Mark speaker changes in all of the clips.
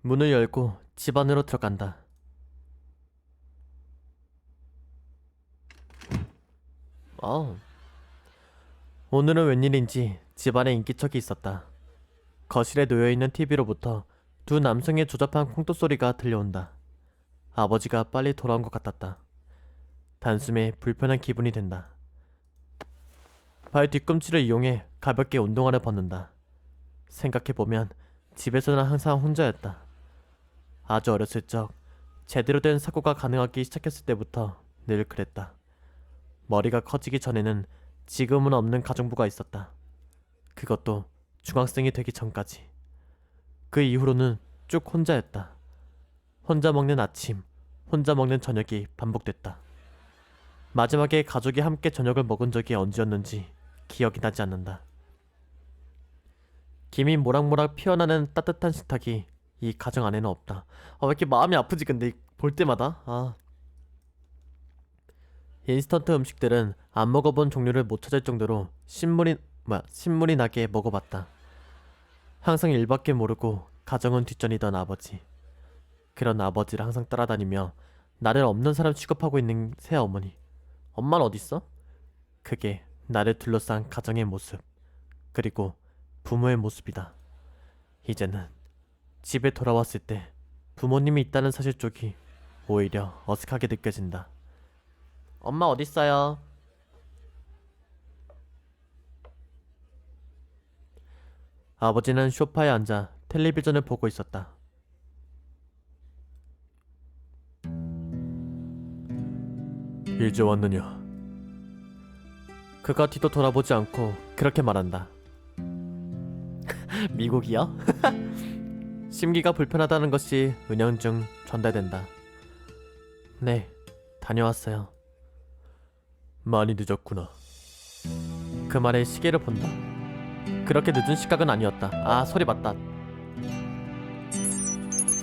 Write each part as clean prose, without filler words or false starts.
Speaker 1: 문을 열고 집 안으로 들어간다. 어, 오늘은 웬일인지 집안에 인기척이 있었다. 거실에 놓여있는 TV로부터 두 남성의 조잡한 콩도 소리가 들려온다. 아버지가 빨리 돌아온 것 같았다. 단숨에 불편한 기분이 든다. 발 뒤꿈치를 이용해 가볍게 운동화를 벗는다. 생각해보면 집에서는 항상 혼자였다. 아주 어렸을 적 제대로 된 사고가 가능하기 시작했을 때부터 늘 그랬다. 머리가 커지기 전에는 지금은 없는 가정부가 있었다. 그것도 중학생이 되기 전까지. 그 이후로는 쭉 혼자였다. 혼자 먹는 아침, 혼자 먹는 저녁이 반복됐다. 마지막에 가족이 함께 저녁을 먹은 적이 언제였는지 기억이 나지 않는다. 김이 모락모락 피어나는 따뜻한 식탁이 이 가정 안에는 없다. 왜 이렇게 마음이 아프지 근데 볼 때마다. 인스턴트 음식들은 안 먹어본 종류를 못 찾을 정도로 신물이 나게 먹어봤다. 항상 일밖에 모르고 가정은 뒷전이던 아버지. 그런 아버지를 항상 따라다니며 나를 없는 사람 취급하고 있는 새어머니. 엄마는 어딨어? 그게 나를 둘러싼 가정의 모습, 그리고 부모의 모습이다. 이제는 집에 돌아왔을 때 부모님이 있다는 사실 쪽이 오히려 어색하게 느껴진다. 엄마 어딨어요? 아버지는 소파에 앉아 텔레비전을 보고 있었다. 이제 왔느냐? 그가 뒤도 돌아보지 않고 그렇게 말한다. 미국이요? 심기가 불편하다는 것이 은연중 전달된다. 네, 다녀왔어요. 많이 늦었구나. 그 말에 시계를 본다. 그렇게 늦은 시각은 아니었다. 소리 맞다.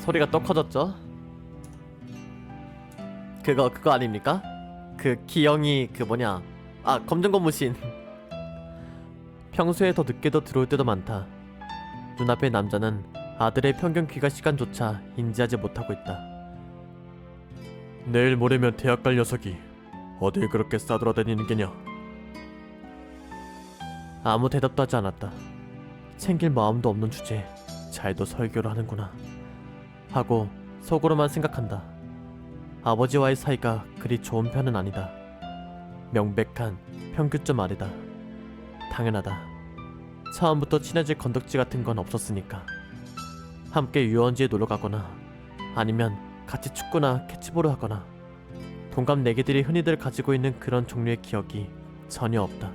Speaker 1: 소리가 또 커졌죠? 그거 아닙니까? 그 기영이 검정 고무신. 평소에 더 늦게도 들어올 때도 많다. 눈앞의 남자는 아들의 평균 귀가 시간조차 인지하지 못하고 있다. 내일 모레면 대학 갈 녀석이 어딜 그렇게 싸돌아다니는 게냐? 아무 대답도 하지 않았다. 챙길 마음도 없는 주제에 잘도 설교를 하는구나 하고 속으로만 생각한다. 아버지와의 사이가 그리 좋은 편은 아니다. 명백한 평균점 아래다. 당연하다. 처음부터 친해질 건덕지 같은 건 없었으니까. 함께 유원지에 놀러 가거나 아니면 같이 축구나 캐치볼을 하거나 동갑 내기들이 흔히들 가지고 있는 그런 종류의 기억이 전혀 없다.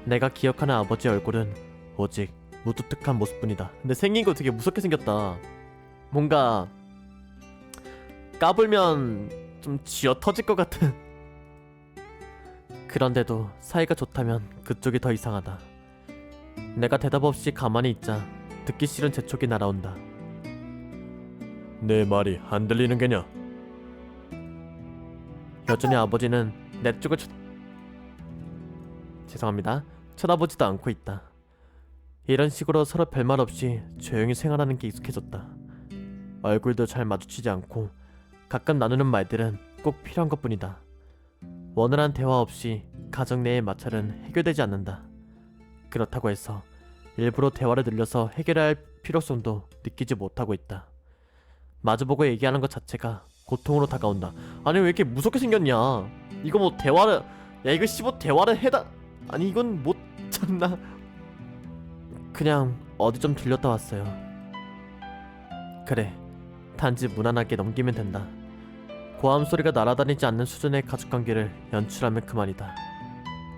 Speaker 1: 내가 기억하는 아버지 얼굴은 오직 무뚝뚝한 모습뿐이다. 근데 생긴 거 되게 무섭게 생겼다. 뭔가 까불면 좀 쥐어 터질 것 같은. 그런데도 사이가 좋다면 그쪽이 더 이상하다. 내가 대답 없이 가만히 있자 듣기 싫은 재촉이 날아온다. 내 말이 안 들리는 게냐? 여전히 아버지는 내 쪽을 죄송합니다. 쳐다보지도 않고 있다. 이런 식으로 서로 별말 없이 조용히 생활하는 게 익숙해졌다. 얼굴도 잘 마주치지 않고 가끔 나누는 말들은 꼭 필요한 것뿐이다. 원활한 대화 없이 가정 내의 마찰은 해결되지 않는다. 그렇다고 해서 일부러 대화를 늘려서 해결해야 할 필요성도 느끼지 못하고 있다. 마주보고 얘기하는 것 자체가 고통으로 다가온다. 아니 왜 이렇게 무섭게 생겼냐? 이거 뭐 대화를 이거 대화를 해다. 아니 이건 못 참나. 그냥 어디 좀 들렸다 왔어요. 그래, 단지 무난하게 넘기면 된다. 고함 소리가 날아다니지 않는 수준의 가족관계를 연출하면 그만이다.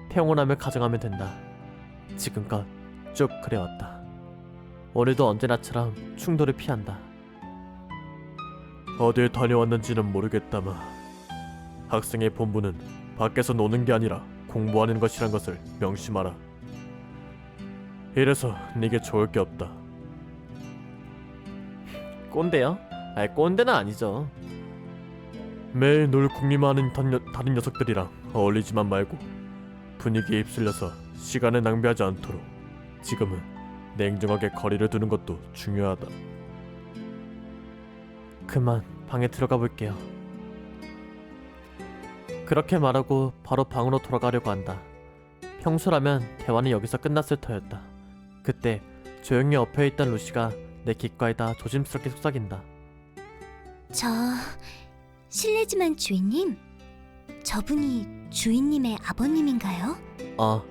Speaker 1: 평온함을 가정하면 된다. 지금껏 쭉 그래왔다. 오늘도 언제나처럼 충돌을 피한다. 어딜 다녀왔는지는 모르겠다마 학생의 본분은 밖에서 노는 게 아니라 공부하는 것이란 것을 명심하라. 이래서 네게 좋을 게 없다. 꼰대요? 꼰대는 아니죠. 매일 놀 궁리만하는 다른 녀석들이랑 어울리지만 말고 분위기에 휩쓸려서 시간을 낭비하지 않도록 지금은 냉정하게 거리를 두는 것도 중요하다. 그만 방에 들어가 볼게요. 그렇게 말하고 바로 방으로 돌아가려고 한다. 평소라면 대화는 여기서 끝났을 터였다. 그때 조용히 엎혀있던 루시가 내 귓가에다 조심스럽게 속삭인다.
Speaker 2: 저... 실례지만 주인님, 저분이 주인님의 아버님인가요?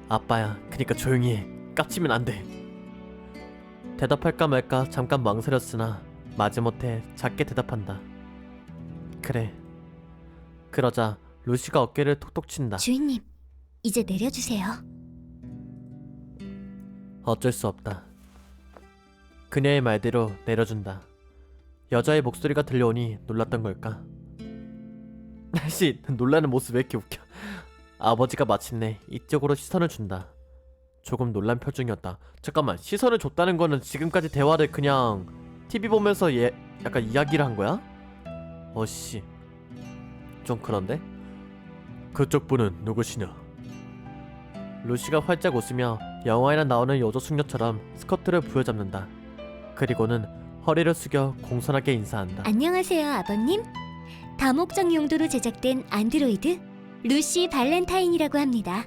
Speaker 1: 아빠야. 그니까 조용히 해. 깝치면 안 돼. 대답할까 말까 잠깐 망설였으나 마지못해 작게 대답한다. 그래. 그러자 루시가 어깨를 톡톡 친다.
Speaker 2: 주인님, 이제 내려주세요.
Speaker 1: 어쩔 수 없다. 그녀의 말대로 내려준다. 여자의 목소리가 들려오니 놀랐던 걸까? 씨, 놀라는 모습 왜 이렇게 웃겨. 아버지가 마침내 이쪽으로 시선을 준다. 조금 놀란 표정이었다. 잠깐만, 시선을 줬다는 거는 지금까지 대화를 그냥 TV 보면서 약간 이야기를 한 거야? 어씨, 좀 그런데? 그쪽 분은 누구시냐? 루시가 활짝 웃으며 영화에나 나오는 여자 숙녀처럼 스커트를 부여잡는다. 그리고는 허리를 숙여 공손하게 인사한다.
Speaker 2: 안녕하세요, 아버님. 다목적 용도로 제작된 안드로이드 루시 발렌타인이라고 합니다.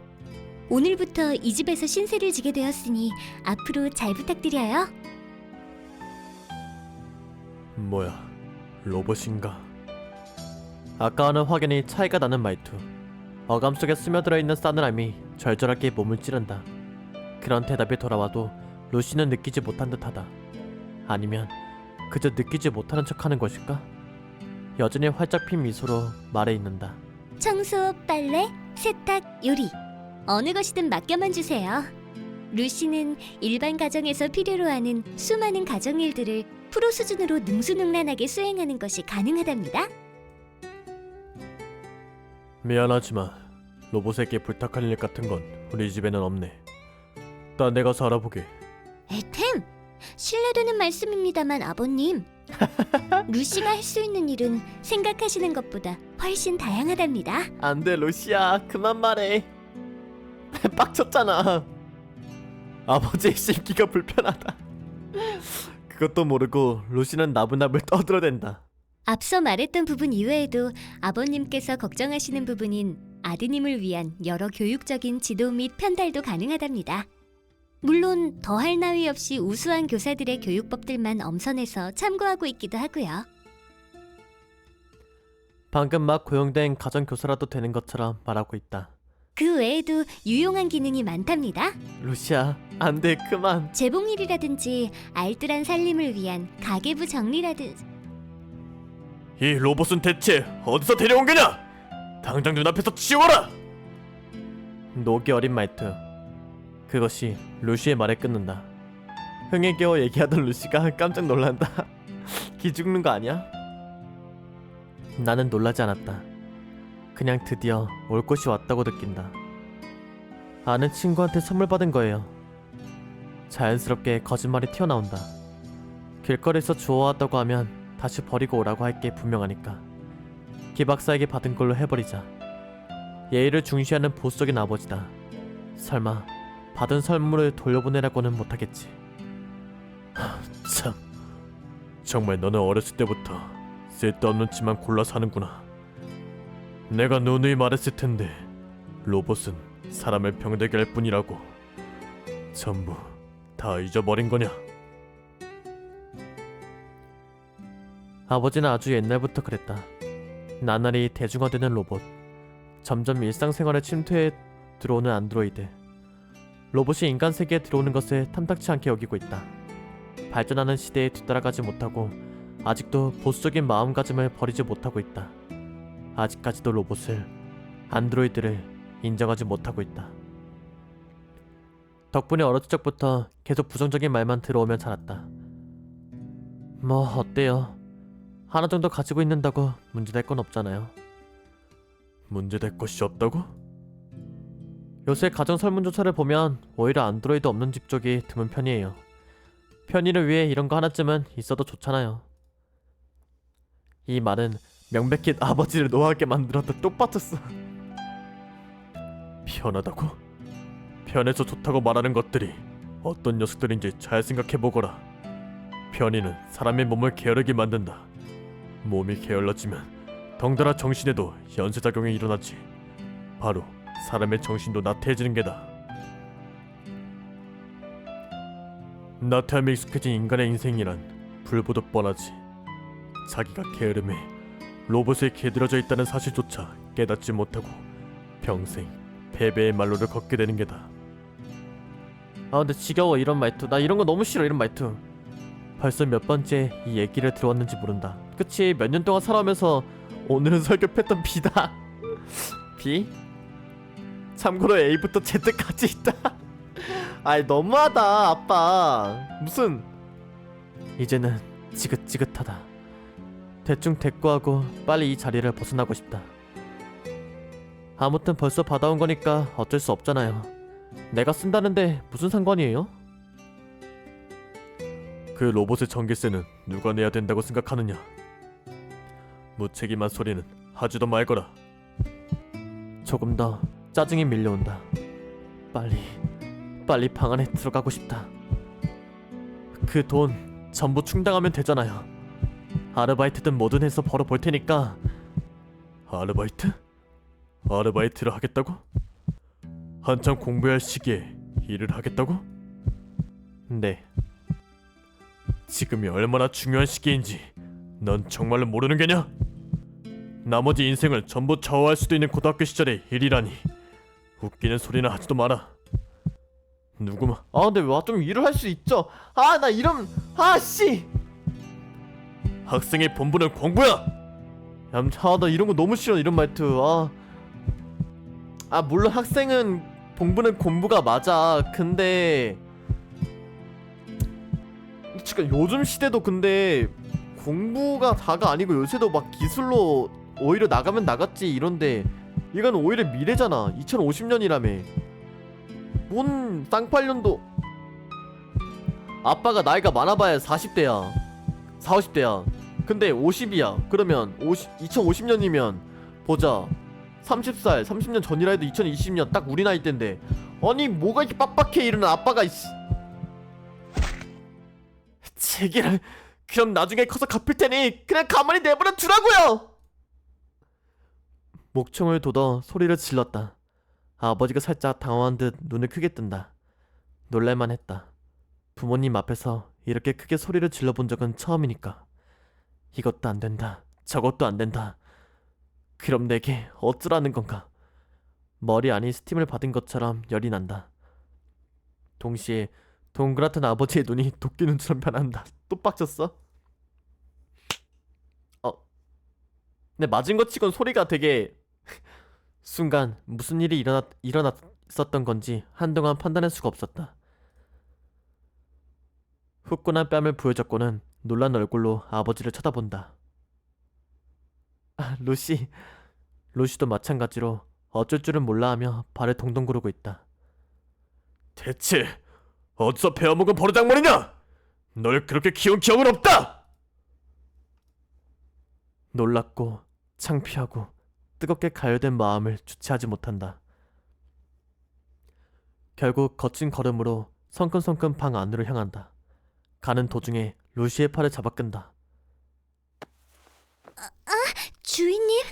Speaker 2: 오늘부터 이 집에서 신세를 지게 되었으니 앞으로 잘 부탁드려요.
Speaker 1: 뭐야, 로봇인가? 아까와는 확연히 차이가 나는 말투. 어감 속에 스며들어 있는 싸늘함이 절절하게 몸을 찌른다. 그런 대답이 돌아와도 루시는 느끼지 못한 듯하다. 아니면 그저 느끼지 못하는 척하는 것일까? 여전히 활짝 핀 미소로 말해 있는다.
Speaker 2: 청소, 빨래, 세탁, 요리 어느 것이든 맡겨만 주세요. 루시는 일반 가정에서 필요로 하는 수많은 가정일들을 프로 수준으로 능수능란하게 수행하는 것이 가능하답니다.
Speaker 1: 미안하지만 로봇에게 부탁할 일 같은 건 우리 집에는 없네. 딴 데 가서 알아보게.
Speaker 2: 에템! 신뢰되는 말씀입니다만 아버님, 루시가 할 수 있는 일은 생각하시는 것보다 훨씬 다양하답니다.
Speaker 1: 안돼 루시야, 그만 말해. 빡쳤잖아. 아버지의 심기가 불편하다. 그것도 모르고 루시는 나불나불 떠들어댄다.
Speaker 2: 앞서 말했던 부분 이외에도 아버님께서 걱정하시는 부분인 아드님을 위한 여러 교육적인 지도 및 편달도 가능하답니다. 물론 더할 나위 없이 우수한 교사들의 교육법들만 엄선해서 참고하고 있기도 하고요.
Speaker 1: 방금 막 고용된 가정교사라도 되는 것처럼 말하고 있다.
Speaker 2: 그 외에도 유용한 기능이 많답니다.
Speaker 1: 루시야, 안돼, 그만.
Speaker 2: 재봉일이라든지 알뜰한 살림을 위한 가계부 정리라든지.
Speaker 1: 이 로봇은 대체 어디서 데려온 거냐? 당장 눈앞에서 치워라! 녹이 어린 말투. 그것이 루시의 말에 끊는다. 흥에 겨워 얘기하던 루시가 깜짝 놀란다. 기죽는 거 아니야? 나는 놀라지 않았다. 그냥 드디어 올 곳이 왔다고 느낀다. 아는 친구한테 선물 받은 거예요. 자연스럽게 거짓말이 튀어나온다. 길거리에서 주워왔다고 하면 다시 버리고 오라고 할 게 분명하니까 기박사에게 받은 걸로 해버리자. 예의를 중시하는 보수적인 아버지다. 설마 받은 선물을 돌려보내라고는 못하겠지. 참, 정말 너는 어렸을 때부터 쓸데없는 짓만 골라 사는구나. 내가 누누이 말했을 텐데 로봇은 사람을 병되게 할 뿐이라고. 전부 다 잊어버린 거냐? 아버지는 아주 옛날부터 그랬다. 나날이 대중화되는 로봇, 점점 일상생활에 침투해 들어오는 안드로이드. 로봇이 인간 세계에 들어오는 것을 탐탁치 않게 여기고 있다. 발전하는 시대에 뒤따라가지 못하고 아직도 보수적인 마음가짐을 버리지 못하고 있다. 아직까지도 로봇을, 안드로이드를 인정하지 못하고 있다. 덕분에 어렸을 적부터 계속 부정적인 말만 들어오면 자랐다. 뭐 어때요? 하나 정도 가지고 있는다고 문제될 건 없잖아요. 문제될 것이 없다고? 요새 가정 설문조사를 보면 오히려 안드로이드 없는 집 쪽이 드문 편이에요. 편의를 위해 이런 거 하나쯤은 있어도 좋잖아요. 이 말은 명백히 아버지를 노하게 만들었다. 똑같았어. 편하다고? 편해서 좋다고 말하는 것들이 어떤 녀석들인지 잘 생각해보거라. 편의는 사람의 몸을 게으르게 만든다. 몸이 게을러지면 덩달아 정신에도 연쇄작용이 일어나지. 바로 사람의 정신도 나태해지는 게다. 나태함에 익숙해진 인간의 인생이란 불보듯 뻔하지. 자기가 게으름에 로봇에 게들어져 있다는 사실조차 깨닫지 못하고 평생 패배의 말로를 걷게 되는 게다. 아 근데 지겨워 이런 말투. 나 이런 거 너무 싫어 이런 말투. 벌써 몇 번째 이 얘기를 들어왔는지 모른다. 그치, 몇 년 동안 살아오면서 오늘은 설교했던 B다. B? 참고로 A부터 Z까지 있다. 아이 너무하다 아빠. 무슨. 이제는 지긋지긋하다. 대충 대꾸하고 빨리 이 자리를 벗어나고 싶다. 아무튼 벌써 받아온 거니까 어쩔 수 없잖아요. 내가 쓴다는데 무슨 상관이에요? 그 로봇의 전기세는 누가 내야 된다고 생각하느냐? 무책임한 소리는 하지도 말거라. 조금 더 짜증이 밀려온다. 빨리 방 안에 들어가고 싶다. 그 돈 전부 충당하면 되잖아요. 아르바이트든 뭐든 해서 벌어볼 테니까. 아르바이트? 아르바이트를 하겠다고? 한참 공부해야 할 시기에 일을 하겠다고? 네. 지금이 얼마나 중요한 시기인지 넌 정말로 모르는 게냐? 나머지 인생을 전부 좌우할 수도 있는 고등학교 시절의 일이라니. 웃기는 소리나 하지도 마라. 누구만. 아 근데 와 좀 일을 할 수 있죠. 아 나 이런. 아씨. 학생의 본분은 공부야. 얌차 나 이런 거 너무 싫어 이런 말투. 물론 학생은 본분은 공부가 맞아. 근데 지금 요즘 시대도 근데 공부가 다가 아니고 요새도 막 기술로 오히려 나가면 나갔지 이런데 이건 오히려 미래잖아. 2050년이라며. 뭔 쌍팔년도. 아빠가 나이가 많아봐야 40대야 40, 50대야 근데 50이야 그러면 2050년이면 보자 30살 30년 전이라 해도 2020년 딱 우리 나이 때인데 아니 뭐가 이렇게 빡빡해 이러는 아빠가 이씨. 제기를 그럼 나중에 커서 갚을 테니 그냥 가만히 내버려 두라고요. 목청을 돋아 소리를 질렀다. 아버지가 살짝 당황한 듯 눈을 크게 뜬다. 놀랄만 했다. 부모님 앞에서 이렇게 크게 소리를 질러본 적은 처음이니까. 이것도 안 된다. 저것도 안 된다. 그럼 내게 어쩌라는 건가? 머리 안이 스팀을 받은 것처럼 열이 난다. 동시에 동그랗던 아버지의 눈이 도끼 눈처럼 변한다. 또 빡쳤어? 근데 맞은 것 치곤 소리가 되게 순간 무슨 일이 일어났었던 건지 한동안 판단할 수가 없었다. 후끈한 뺨을 부여잡고는 놀란 얼굴로 아버지를 쳐다본다. 루시. 루시도 마찬가지로 어쩔 줄은 몰라하며 발을 동동 구르고 있다. 대체 어디서 배워먹은 버르장머리냐? 널 그렇게 키운 기억은 없다! 놀랍고 창피하고 뜨겁게 가열된 마음을 주체하지 못한다. 결국 거친 걸음으로 성큼성큼 방 안으로 향한다. 가는 도중에 루시의 팔을 잡아 끈다.
Speaker 2: 주인님?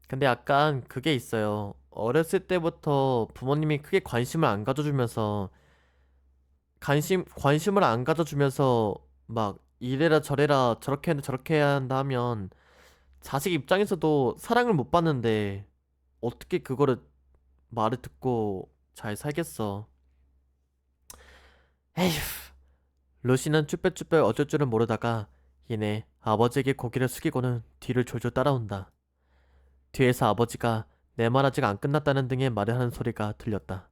Speaker 1: 근데 약간 그게 있어요. 어렸을 때부터 부모님이 크게 관심을 안 가져주면서 관심을 안 가져주면서 막 이래라 저래라 저렇게 해야 저렇게 해야 한다 하면 자식 입장에서도 사랑을 못 받는데 어떻게 그거를 말을 듣고 잘 살겠어. 에휴. 루시는 쭈뼛쭈뼛 어쩔 줄은 모르다가 이내 아버지에게 고개를 숙이고는 뒤를 졸졸 따라온다. 뒤에서 아버지가 내 말 아직 안 끝났다는 등의 말을 하는 소리가 들렸다.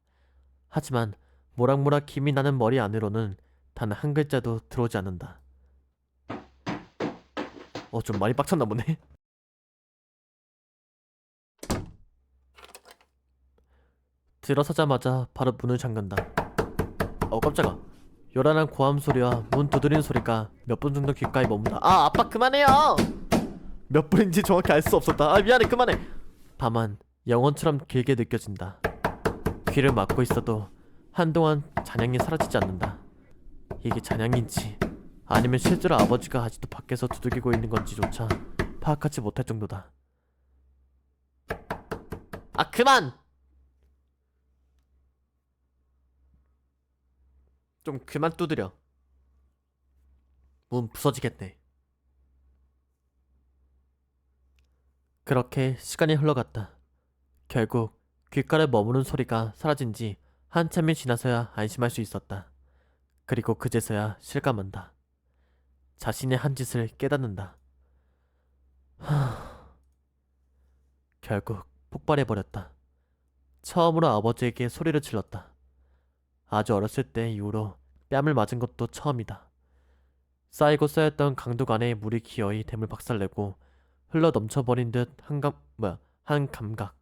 Speaker 1: 하지만 모락모락 김이 나는 머리 안으로는 단 한 글자도 들어오지 않는다. 좀 많이 빡쳤나 보네. 들어서자마자 바로 문을 잠근다. 깜짝아. 요란한 고함 소리와 문 두드리는 소리가 몇 분 정도 귓가에 머문다. 아빠 그만해요. 몇 분인지 정확히 알 수 없었다. 미안해 그만해. 다만 영혼처럼 길게 느껴진다. 귀를 막고 있어도 한동안 잔향이 사라지지 않는다. 이게 잔향인지 아니면 실제로 아버지가 아직도 밖에서 두들기고 있는 건지조차 파악하지 못할 정도다. 아, 그만! 좀 그만 두드려. 문 부서지겠네. 그렇게 시간이 흘러갔다. 결국 귓가를 머무는 소리가 사라진 지 한참이 지나서야 안심할 수 있었다. 그리고 그제서야 실감한다. 자신의 한 짓을 깨닫는다. 결국 폭발해버렸다. 처음으로 아버지에게 소리를 질렀다. 아주 어렸을 때 이후로 뺨을 맞은 것도 처음이다. 쌓이고 쌓였던 강둑 안에 물이 기어이 댐을 박살내고 흘러 넘쳐버린 듯 한 감각.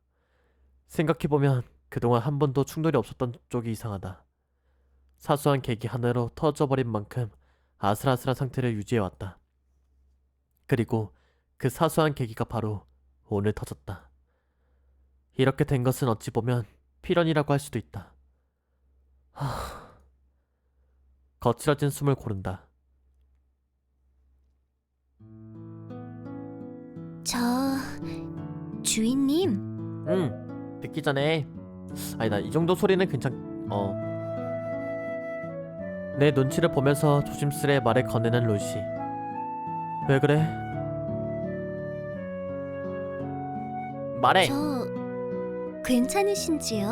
Speaker 1: 생각해보면 그동안 한 번도 충돌이 없었던 쪽이 이상하다. 사소한 계기 하나로 터져버린 만큼 아슬아슬한 상태를 유지해왔다. 그리고 그 사소한 계기가 바로 오늘 터졌다. 이렇게 된 것은 어찌 보면 필연이라고 할 수도 있다. 거칠어진 숨을 고른다.
Speaker 2: 저... 주인님?
Speaker 1: 듣기 전에 아니다, 이 정도 소리는 내 눈치를 보면서 조심스레 말을 건네는 루시. 왜 그래? 말해!
Speaker 2: 저... 괜찮으신지요?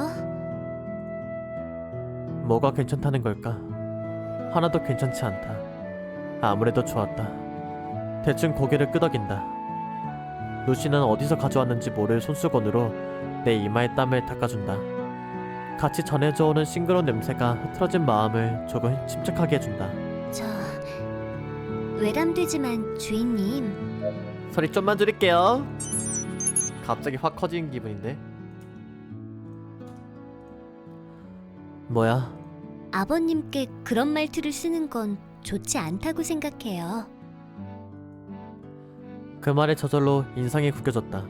Speaker 1: 뭐가 괜찮다는 걸까? 하나도 괜찮지 않다. 아무래도 좋았다. 대충 고개를 끄덕인다. 루시는 어디서 가져왔는지 모를 손수건으로 내 이마에 땀을 닦아준다. 같이 전해져 오는 싱그러운 냄새가 흐트러진 마음을 조금 침착하게 해준다.
Speaker 2: 저... 외람되지만 주인님...
Speaker 1: 소리 좀만 줄일게요. 갑자기 확 커진 기분인데. 뭐야?
Speaker 2: 아버님께 그런 말투를 쓰는 건 좋지 않다고 생각해요.
Speaker 1: 그 말에 저절로 인상이 구겨졌다.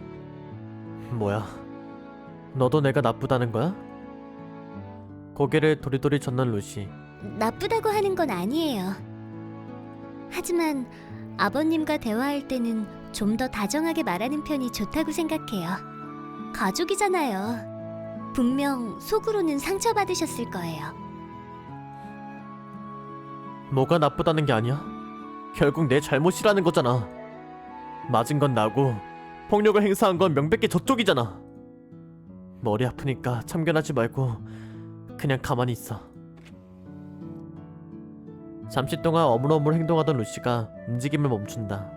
Speaker 1: 뭐야? 너도 내가 나쁘다는 거야? 고개를 도리도리 젓는 루시.
Speaker 2: 나쁘다고 하는 건 아니에요. 하지만 아버님과 대화할 때는 좀 더 다정하게 말하는 편이 좋다고 생각해요. 가족이잖아요. 분명 속으로는 상처받으셨을 거예요.
Speaker 1: 뭐가 나쁘다는 게 아니야? 결국 내 잘못이라는 거잖아. 맞은 건 나고 폭력을 행사한 건 명백히 저쪽이잖아. 머리 아프니까 참견하지 말고 그냥 가만히 있어. 잠시 동안 어물어물 행동하던 루시가 움직임을 멈춘다.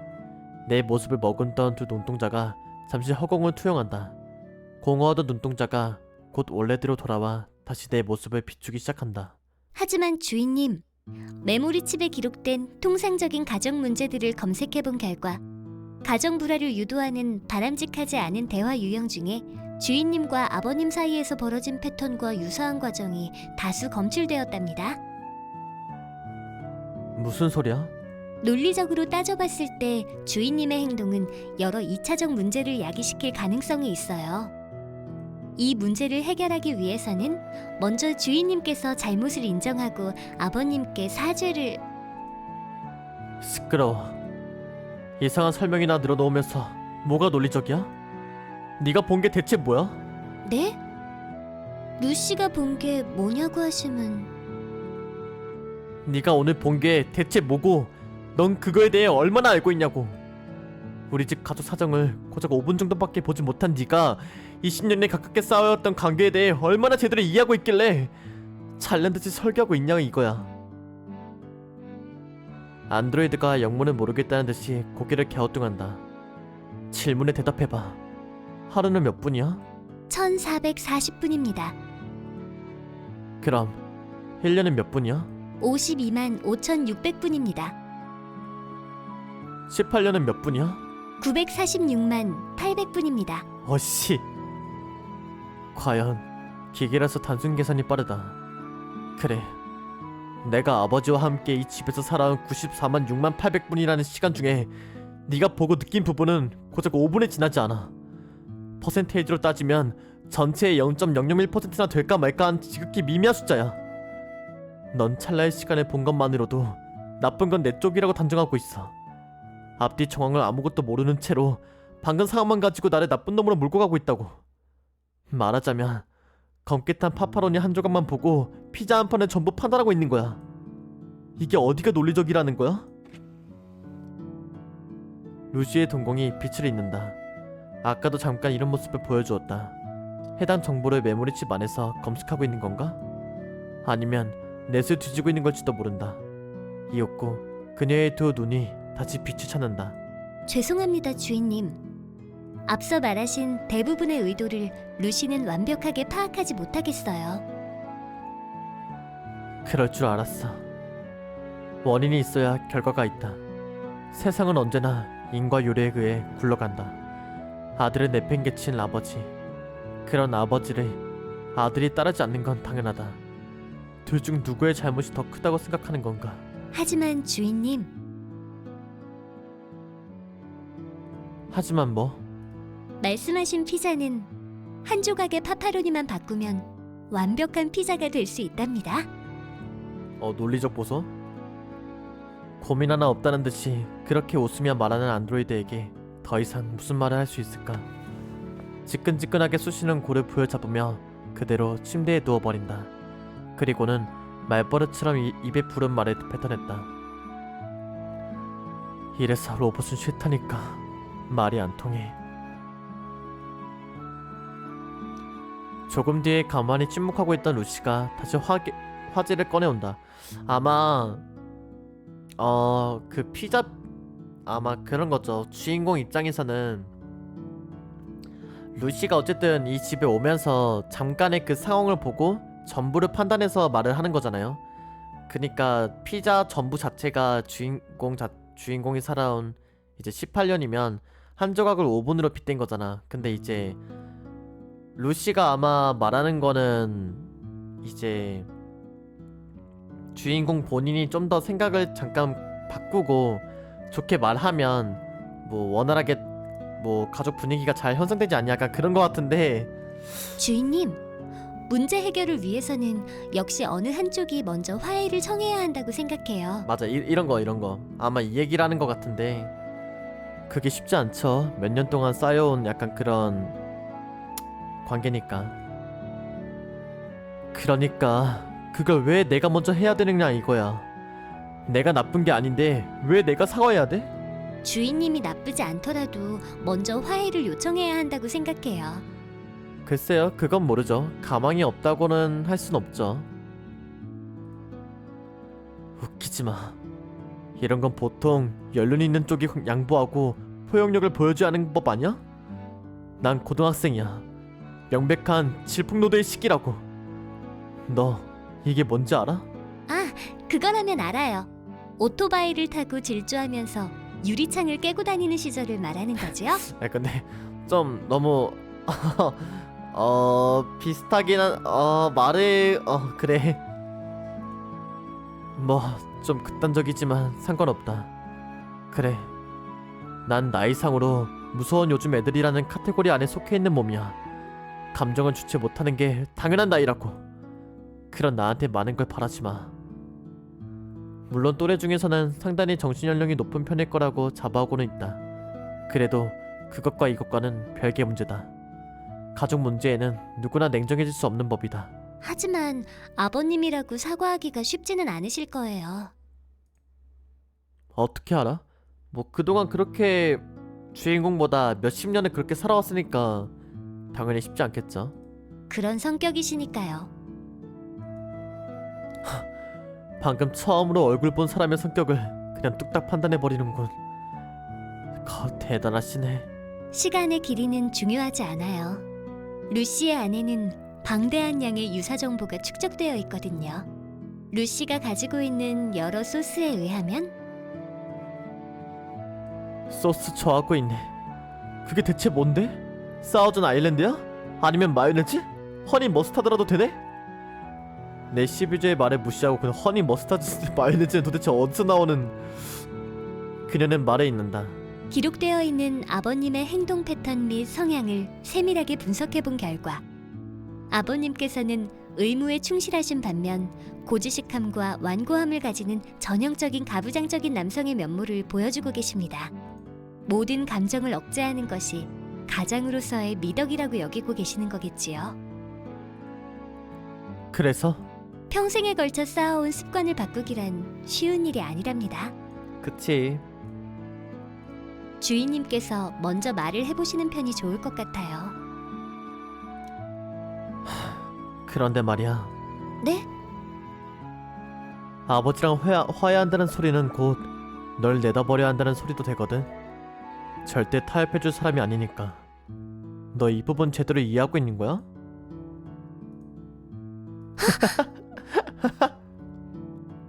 Speaker 1: 내 모습을 머금던 두 눈동자가 잠시 허공을 투영한다. 공허하던 눈동자가 곧 원래대로 돌아와 다시 내 모습을 비추기 시작한다.
Speaker 2: 하지만 주인님, 메모리칩에 기록된 통상적인 가정 문제들을 검색해본 결과 가정 불화를 유도하는 바람직하지 않은 대화 유형 중에 주인님과 아버님 사이에서 벌어진 패턴과 유사한 과정이 다수 검출되었답니다.
Speaker 1: 무슨 소리야?
Speaker 2: 논리적으로 따져봤을 때 주인님의 행동은 여러 2차적 문제를 야기시킬 가능성이 있어요. 이 문제를 해결하기 위해서는 먼저 주인님께서 잘못을 인정하고 아버님께 사죄를...
Speaker 1: 시끄러워. 이상한 설명이나 늘어놓으면서 뭐가 논리적이야? 네가 본 게 대체 뭐야?
Speaker 2: 네? 루시가 본 게 뭐냐고 하시면...
Speaker 1: 네가 오늘 본 게 대체 뭐고 넌 그거에 대해 얼마나 알고 있냐고. 우리 집 가족 사정을 고작 5분 정도밖에 보지 못한 네가 20년에 가깝게 쌓아왔던 관계에 대해 얼마나 제대로 이해하고 있길래 잘난듯이 설교하고 있냐 이거야. 안드로이드가 영문을 모르겠다는 듯이 고개를 갸우뚱한다. 질문에 대답해봐. 하루는 몇 분이야?
Speaker 2: 1440분입니다.
Speaker 1: 그럼 1년은 몇 분이야?
Speaker 2: 52만 5600분입니다.
Speaker 1: 18년은 몇 분이야?
Speaker 2: 946만 800분입니다.
Speaker 1: 어씨. 과연 기계라서 단순 계산이 빠르다. 그래, 내가 아버지와 함께 이 집에서 살아온 94만 6만 800분이라는 시간 중에 네가 보고 느낀 부분은 고작 5분에 지나지 않아. 퍼센테이지로 따지면 전체의 0.001%나 될까 말까한 지극히 미미한 숫자야. 넌 찰나의 시간을 본 것만으로도 나쁜 건 내 쪽이라고 단정하고 있어. 앞뒤 정황을 아무것도 모르는 채로 방금 상황만 가지고 나를 나쁜 놈으로 몰고 가고 있다고. 말하자면 검게 탄 파파로니 한 조각만 보고 피자 한 판을 전부 판단하고 있는 거야. 이게 어디가 논리적이라는 거야? 루시의 동공이 빛을 잇는다. 아까도 잠깐 이런 모습을 보여주었다. 해당 정보를 메모리칩 안에서 검색하고 있는 건가? 아니면 넷을 뒤지고 있는 걸지도 모른다. 이윽고 그녀의 두 눈이 다시 빛을 찾는다.
Speaker 2: 죄송합니다, 주인님. 앞서 말하신 대부분의 의도를 루시는 완벽하게 파악하지 못하겠어요.
Speaker 1: 그럴 줄 알았어. 원인이 있어야 결과가 있다. 세상은 언제나 인과 요래에 의해 굴러간다. 아들을 내팽개친 아버지. 그런 아버지를 아들이 따르지 않는 건 당연하다. 둘 중 누구의 잘못이 더 크다고 생각하는 건가?
Speaker 2: 하지만 주인님,
Speaker 1: 하지만 뭐?
Speaker 2: 말씀하신 피자는 한 조각의 파파로니만 바꾸면 완벽한 피자가 될 수 있답니다.
Speaker 1: 논리적 보소? 고민 하나 없다는 듯이 그렇게 웃으며 말하는 안드로이드에게 더 이상 무슨 말을 할 수 있을까? 지끈지끈하게 쑤시는 골을 부여잡으며 그대로 침대에 누워버린다. 그리고는 말버릇처럼 입에 부른 말을 뱉어냈다. 이래서 로봇은 싫다니까. 말이 안 통해. 조금 뒤에 가만히 침묵하고 있던 루시가 다시 화제를 꺼내온다. 아마 그 피자 아마 그런 거죠. 주인공 입장에서는 루시가 어쨌든 이 집에 오면서 잠깐의 그 상황을 보고 전부를 판단해서 말을 하는 거잖아요. 그니까 피자 전부 자체가 주인공이 살아온 이제 18년이면 한 조각을 5분으로 빗댄 거잖아. 근데 이제 루시가 아마 말하는 거는 이제 주인공 본인이 좀 더 생각을 잠깐 바꾸고 좋게 말하면 뭐 원활하게 뭐 가족 분위기가 잘 형성되지 않냐, 약간 그런 거 같은데.
Speaker 2: 주인님, 문제 해결을 위해서는 역시 어느 한쪽이 먼저 화해를 청해야 한다고 생각해요.
Speaker 1: 맞아, 이런 거 아마 이 얘기를 하는 거 같은데 그게 쉽지 않죠. 몇 년 동안 쌓여온 약간 그런 관계니까. 그러니까 그걸 왜 내가 먼저 해야 되느냐 이거야. 내가 나쁜 게 아닌데 왜 내가 사과해야 돼?
Speaker 2: 주인님이 나쁘지 않더라도 먼저 화해를 요청해야 한다고 생각해요.
Speaker 1: 글쎄요, 그건 모르죠. 가망이 없다고는 할 순 없죠. 웃기지 마. 이런 건 보통 연륜 있는 쪽이 양보하고 포용력을 보여줘야 하는 법 아니야? 난 고등학생이야. 명백한 질풍노도의 시기라고. 너 이게 뭔지 알아?
Speaker 2: 아, 그거라면 알아요. 오토바이를 타고 질주하면서 유리창을 깨고 다니는 시절을 말하는 거지요?
Speaker 1: 근데 좀 너무 비슷하긴 한 말을 그래. 뭐 좀 극단적이지만 상관없다. 그래, 난 나이상으로 무서운 요즘 애들이라는 카테고리 안에 속해 있는 몸이야. 감정을 주체 못하는 게 당연한 나이라고. 그런 나한테 많은 걸 바라지 마. 물론 또래 중에서는 상당히 정신연령이 높은 편일 거라고 자부하고는 있다. 그래도 그것과 이것과는 별개 문제다. 가족 문제에는 누구나 냉정해질 수 없는 법이다.
Speaker 2: 하지만 아버님이라고 사과하기가 쉽지는 않으실 거예요.
Speaker 1: 어떻게 알아? 뭐 그동안 그렇게 주인공보다 몇십 년을 그렇게 살아왔으니까 당연히 쉽지 않겠죠.
Speaker 2: 그런 성격이시니까요.
Speaker 1: 방금 처음으로 얼굴 본 사람의 성격을 그냥 뚝딱 판단해버리는군. 대단하시네.
Speaker 2: 시간의 길이는 중요하지 않아요. 루시의 안에는 방대한 양의 유사 정보가 축적되어 있거든요. 루시가 가지고 있는 여러 소스에 의하면
Speaker 1: 소스 좋아하고 있네. 그게 대체 뭔데? 사우전 아일랜드야? 아니면 마요네즈? 허니 머스타드라도 되네? 내 12주의 말을 무시하고 그 허니 머스타드 마요네즈는 도대체 어디서 나오는... 그녀는 말에 있는다.
Speaker 2: 기록되어 있는 아버님의 행동 패턴 및 성향을 세밀하게 분석해 본 결과 아버님께서는 의무에 충실하신 반면 고지식함과 완고함을 가지는 전형적인 가부장적인 남성의 면모를 보여주고 계십니다. 모든 감정을 억제하는 것이 가장으로서의 미덕이라고 여기고 계시는 거겠지요.
Speaker 1: 그래서?
Speaker 2: 평생에 걸쳐 쌓아온 습관을 바꾸기란 쉬운 일이 아니랍니다.
Speaker 1: 그치.
Speaker 2: 주인님께서 먼저 말을 해보시는 편이 좋을 것 같아요.
Speaker 1: 그런데 말이야.
Speaker 2: 네?
Speaker 1: 아버지랑 화해한다는 소리는 곧 널 내다버려야 한다는 소리도 되거든. 절대 타협해줄 사람이 아니니까. 너 이 부분 제대로 이해하고 있는 거야?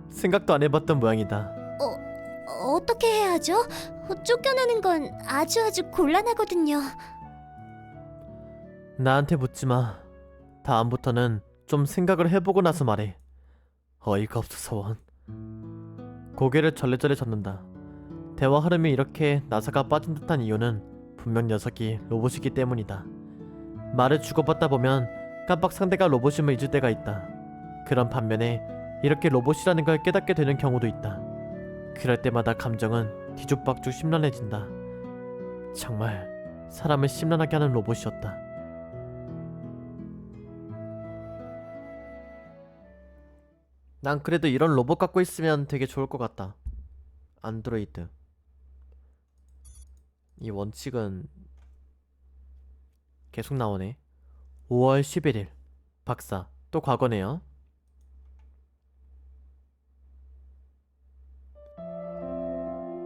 Speaker 1: 생각도 안 해봤던 모양이다.
Speaker 2: 어떻게 해야 하죠? 쫓겨나는 건 아주 곤란하거든요.
Speaker 1: 나한테 묻지 마. 다음부터는 좀 생각을 해보고 나서 말해. 어이가 없어서 원. 고개를 절레절레 젓는다. 대화 흐름이 이렇게 나사가 빠진 듯한 이유는 분명 녀석이 로봇이기 때문이다. 말을 주고받다 보면 깜빡 상대가 로봇임을 잊을 때가 있다. 그런 반면에 이렇게 로봇이라는 걸 깨닫게 되는 경우도 있다. 그럴 때마다 감정은 뒤죽박죽 심란해진다. 정말 사람을 심란하게 하는 로봇이었다. 난 그래도 이런 로봇 갖고 있으면 되게 좋을 것 같다. 안드로이드. 이 원칙은 계속 나오네. 5월 11일. 박사. 또 과거네요.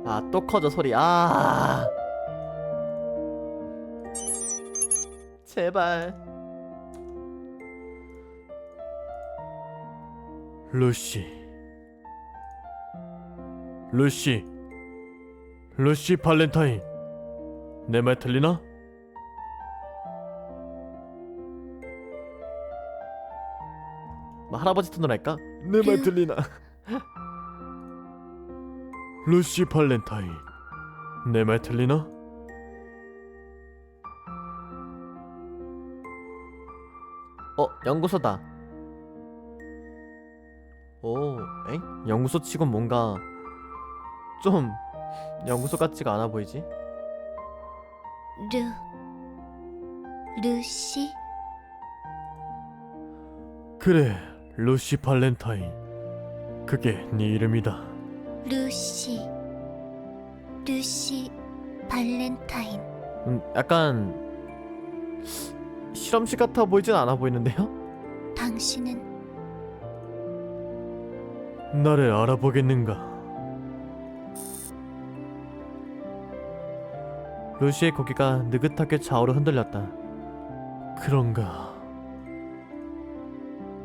Speaker 1: 아, 또 커져 소리. 아. 제발. 루시. 루시 발렌타인. 내 말 틀리나? 할아버지 톤으로 할까? 내 말 들리나? 루시 발렌타인. 내 말 틀리나? 연구소다. 오, 엥? 연구소 치곤 뭔가 좀 연구소 같지가 않아 보이지?
Speaker 2: 루시?
Speaker 1: 그래, 루시 발렌타인. 그게 네 이름이다.
Speaker 2: 루시 발렌타인.
Speaker 1: 약간 실험실 같아 보이진 않아 보이는데요?
Speaker 2: 당신은
Speaker 1: 나를 알아보겠는가? 루시의 고개가 느긋하게 좌우로 흔들렸다. 그런가?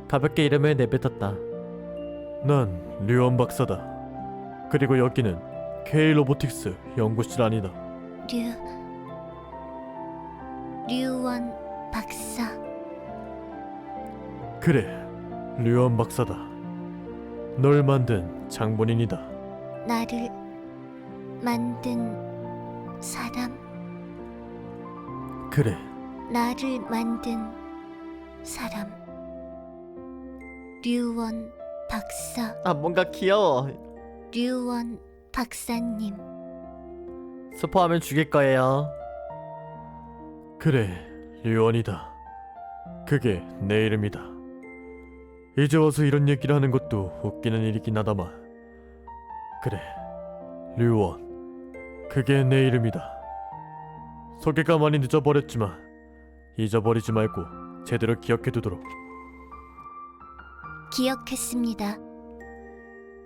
Speaker 1: 가볍게 이름을 내뱉었다. 난 류원 박사다. 그리고 여기는 K 로보틱스 연구실 아니다.
Speaker 2: 류원 박사.
Speaker 1: 그래, 류원 박사다. 널 만든 장본인이다.
Speaker 2: 나를 만든 사람.
Speaker 1: 그래,
Speaker 2: 나를 만든 사람. 류원 박사. 아, 뭔가 귀여워. 류원 박사님. 스포하면 죽일 거예요.
Speaker 1: 그래, 류원이다. 그게 내 이름이다. 이제 와서 이런 얘기를 하는 것도 웃기는 일이긴 하다만. 그래, 류원. 그게 내 이름이다. 소개가 많이 늦어버렸지만 잊어버리지 말고 제대로 기억해두도록.
Speaker 2: 기억했습니다.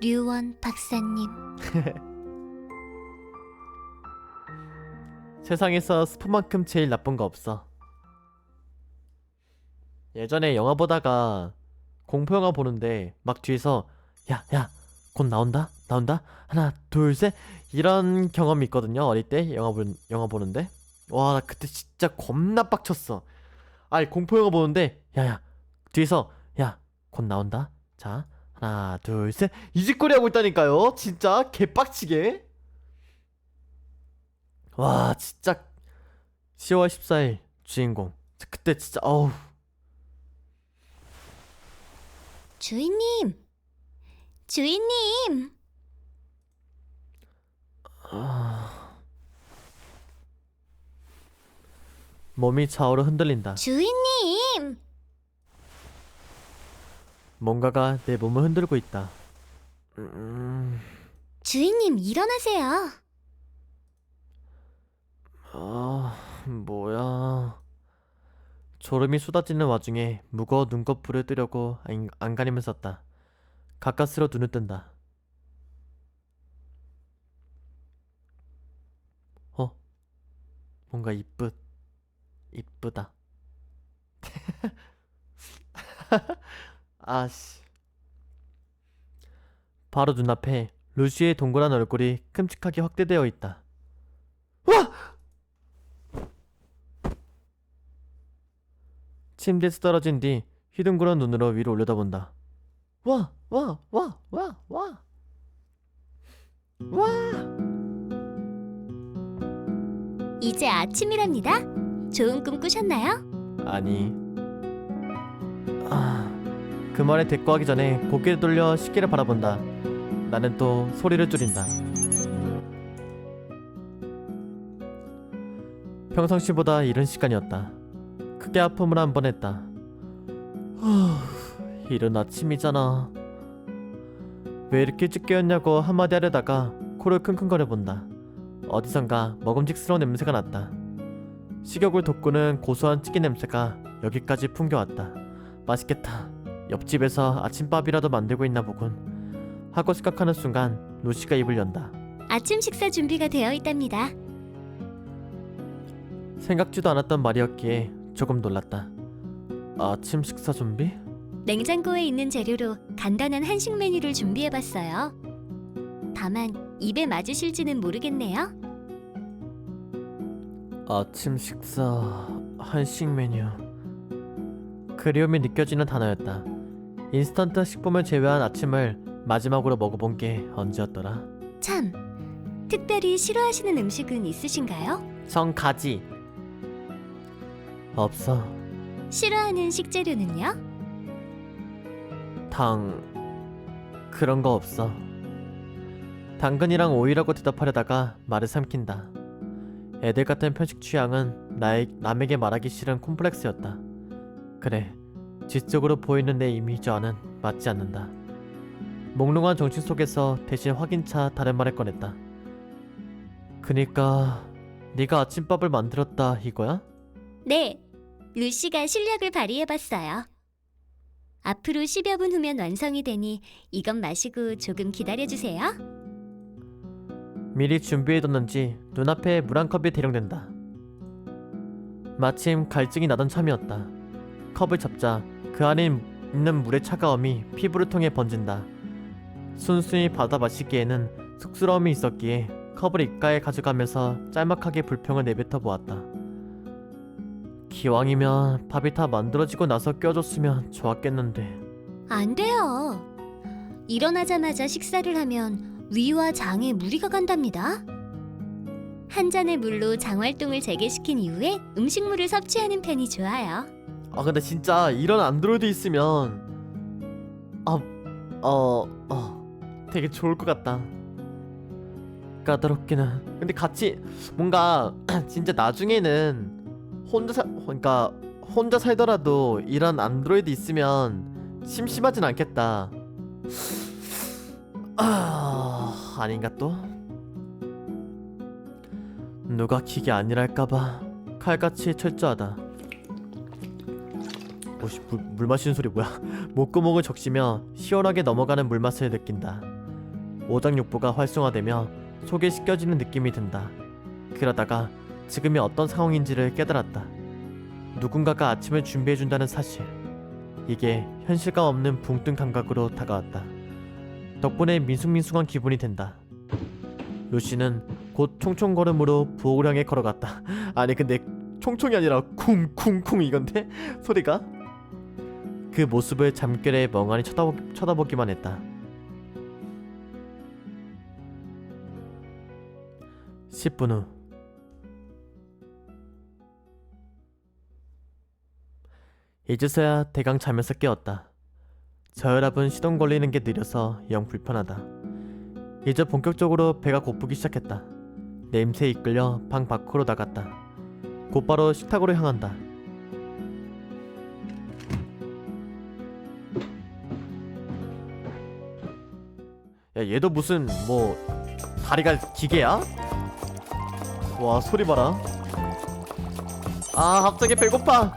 Speaker 2: 류원 박사님.
Speaker 1: 세상에서 스포만큼 제일 나쁜 거 없어. 예전에 영화 보다가 공포 영화 보는데 막 뒤에서 야 곧 나온다 하나 둘 셋 이런 경험이 있거든요. 어릴 때 영화 보는데 와 나 그때 진짜 겁나 빡쳤어. 아니 공포 영화 보는데 뒤에서 곧 나온다. 자 하나 둘 셋 이 짓거리 하고 있다니까요. 진짜 개빡치게. 와 진짜 10월 14일 주인공. 그때 진짜 어우
Speaker 2: 주인님! 주인님!
Speaker 1: 몸이 좌우로 흔들린다.
Speaker 2: 주인님!
Speaker 1: 뭔가가 내 몸을 흔들고 있다.
Speaker 2: 주인님, 일어나세요.
Speaker 1: 뭐야. 졸음이 쏟아지는 와중에 무거워 눈꺼풀을 뜨려고 안간힘을 썼다. 가까스로 눈을 뜬다. 뭔가 이쁘다. 아씨. 바로 눈앞에 루시의 동그란 얼굴이 끔찍하게 확대되어 있다. 와! 침대에서 떨어진 뒤 휘둥그런 눈으로 위로 올려다본다. 와! 와! 와! 와! 와! 와!
Speaker 2: 이제 아침이랍니다. 좋은 꿈 꾸셨나요?
Speaker 1: 아니. 그 말에 대꾸하기 전에 고개를 돌려 시계를 바라본다. 나는 또 소리를 줄인다. 평상시보다 이른 시간이었다. 크게 하품을 한 번 했다. 이른 아침이잖아. 왜 이렇게 일찍 깨었냐고 한마디 하려다가 코를 킁킁거려 본다. 어디선가 먹음직스러운 냄새가 났다. 식욕을 돋구는 고소한 찌개 냄새가 여기까지 풍겨왔다. 맛있겠다. 옆집에서 아침밥이라도 만들고 있나 보군 하고 생각하는 순간 루시가 입을 연다.
Speaker 2: 아침 식사 준비가 되어 있답니다.
Speaker 1: 생각지도 않았던 말이었기에 조금 놀랐다. 아침 식사 준비?
Speaker 2: 냉장고에 있는 재료로 간단한 한식 메뉴를 준비해봤어요. 다만 입에 맞으실지는 모르겠네요.
Speaker 1: 아침 식사 한식 메뉴. 그리움이 느껴지는 단어였다. 인스턴트 식품을 제외한 아침을 마지막으로 먹어본 게 언제였더라?
Speaker 2: 참, 특별히 싫어하시는 음식은 있으신가요?
Speaker 1: 성가지. 없어.
Speaker 2: 싫어하는 식재료는요?
Speaker 1: 그런 거 없어. 당근이랑 오이라고 대답하려다가 말을 삼킨다. 애들 같은 편식 취향은 남에게 말하기 싫은 콤플렉스였다. 그래, 지적으로 보이는 내 이미지와는 맞지 않는다. 몽롱한 정신 속에서 대신 확인차 다른 말을 꺼냈다. 그니까 네가 아침밥을 만들었다 이거야?
Speaker 2: 네, 루시가 실력을 발휘해봤어요. 앞으로 10여 분 후면 완성이 되니 이것 마시고 조금 기다려주세요.
Speaker 1: 미리 준비해뒀는지 눈앞에 물 한 컵이 대령된다. 마침 갈증이 나던 참이었다. 컵을 잡자 그 안에 있는 물의 차가움이 피부를 통해 번진다. 순순히 받아 마시기에는 쑥스러움이 있었기에 컵을 입가에 가져가면서 짤막하게 불평을 내뱉어 보았다. 기왕이면 밥이 다 만들어지고 나서 껴줬으면 좋았겠는데.
Speaker 2: 안 돼요. 일어나자마자 식사를 하면 위와 장에 무리가 간답니다. 한 잔의 물로 장 활동을 재개시킨 이후에 음식물을 섭취하는 편이 좋아요.
Speaker 1: 근데 진짜 이런 안드로이드 있으면 되게 좋을 것 같다. 까다롭기는. 근데 같이 뭔가 진짜 나중에는 혼자 살더라도 이런 안드로이드 있으면 심심하진 않겠다. 아닌가 또? 누가 기계 아니랄까봐 칼같이 철저하다. 오씨, 물 마시는 소리 뭐야? 목구멍을 적시며 시원하게 넘어가는 물맛을 느낀다. 오장육부가 활성화되며 속에 씻겨지는 느낌이 든다. 그러다가 지금이 어떤 상황인지를 깨달았다. 누군가가 아침을 준비해준다는 사실. 이게 현실감 없는 붕뜬 감각으로 다가왔다. 덕분에 민숭민숭한 기분이 든다. 루시는 곧 총총걸음으로 부엌을 향해 걸어갔다. 아니 근데 총총이 아니라 쿵쿵쿵 이건데? 소리가? 그 모습을 잠결에 멍하니 쳐다보기만 했다. 10분 후. 이제서야 대강 자면서 깨었다. 저혈압은 시동 걸리는 게 느려서 영 불편하다. 이제 본격적으로 배가 고프기 시작했다. 냄새에 이끌려 방 밖으로 나갔다. 곧바로 식탁으로 향한다. 야, 얘도 무슨 뭐 다리가 기계야? 와, 소리 봐라. 아, 갑자기 배고파.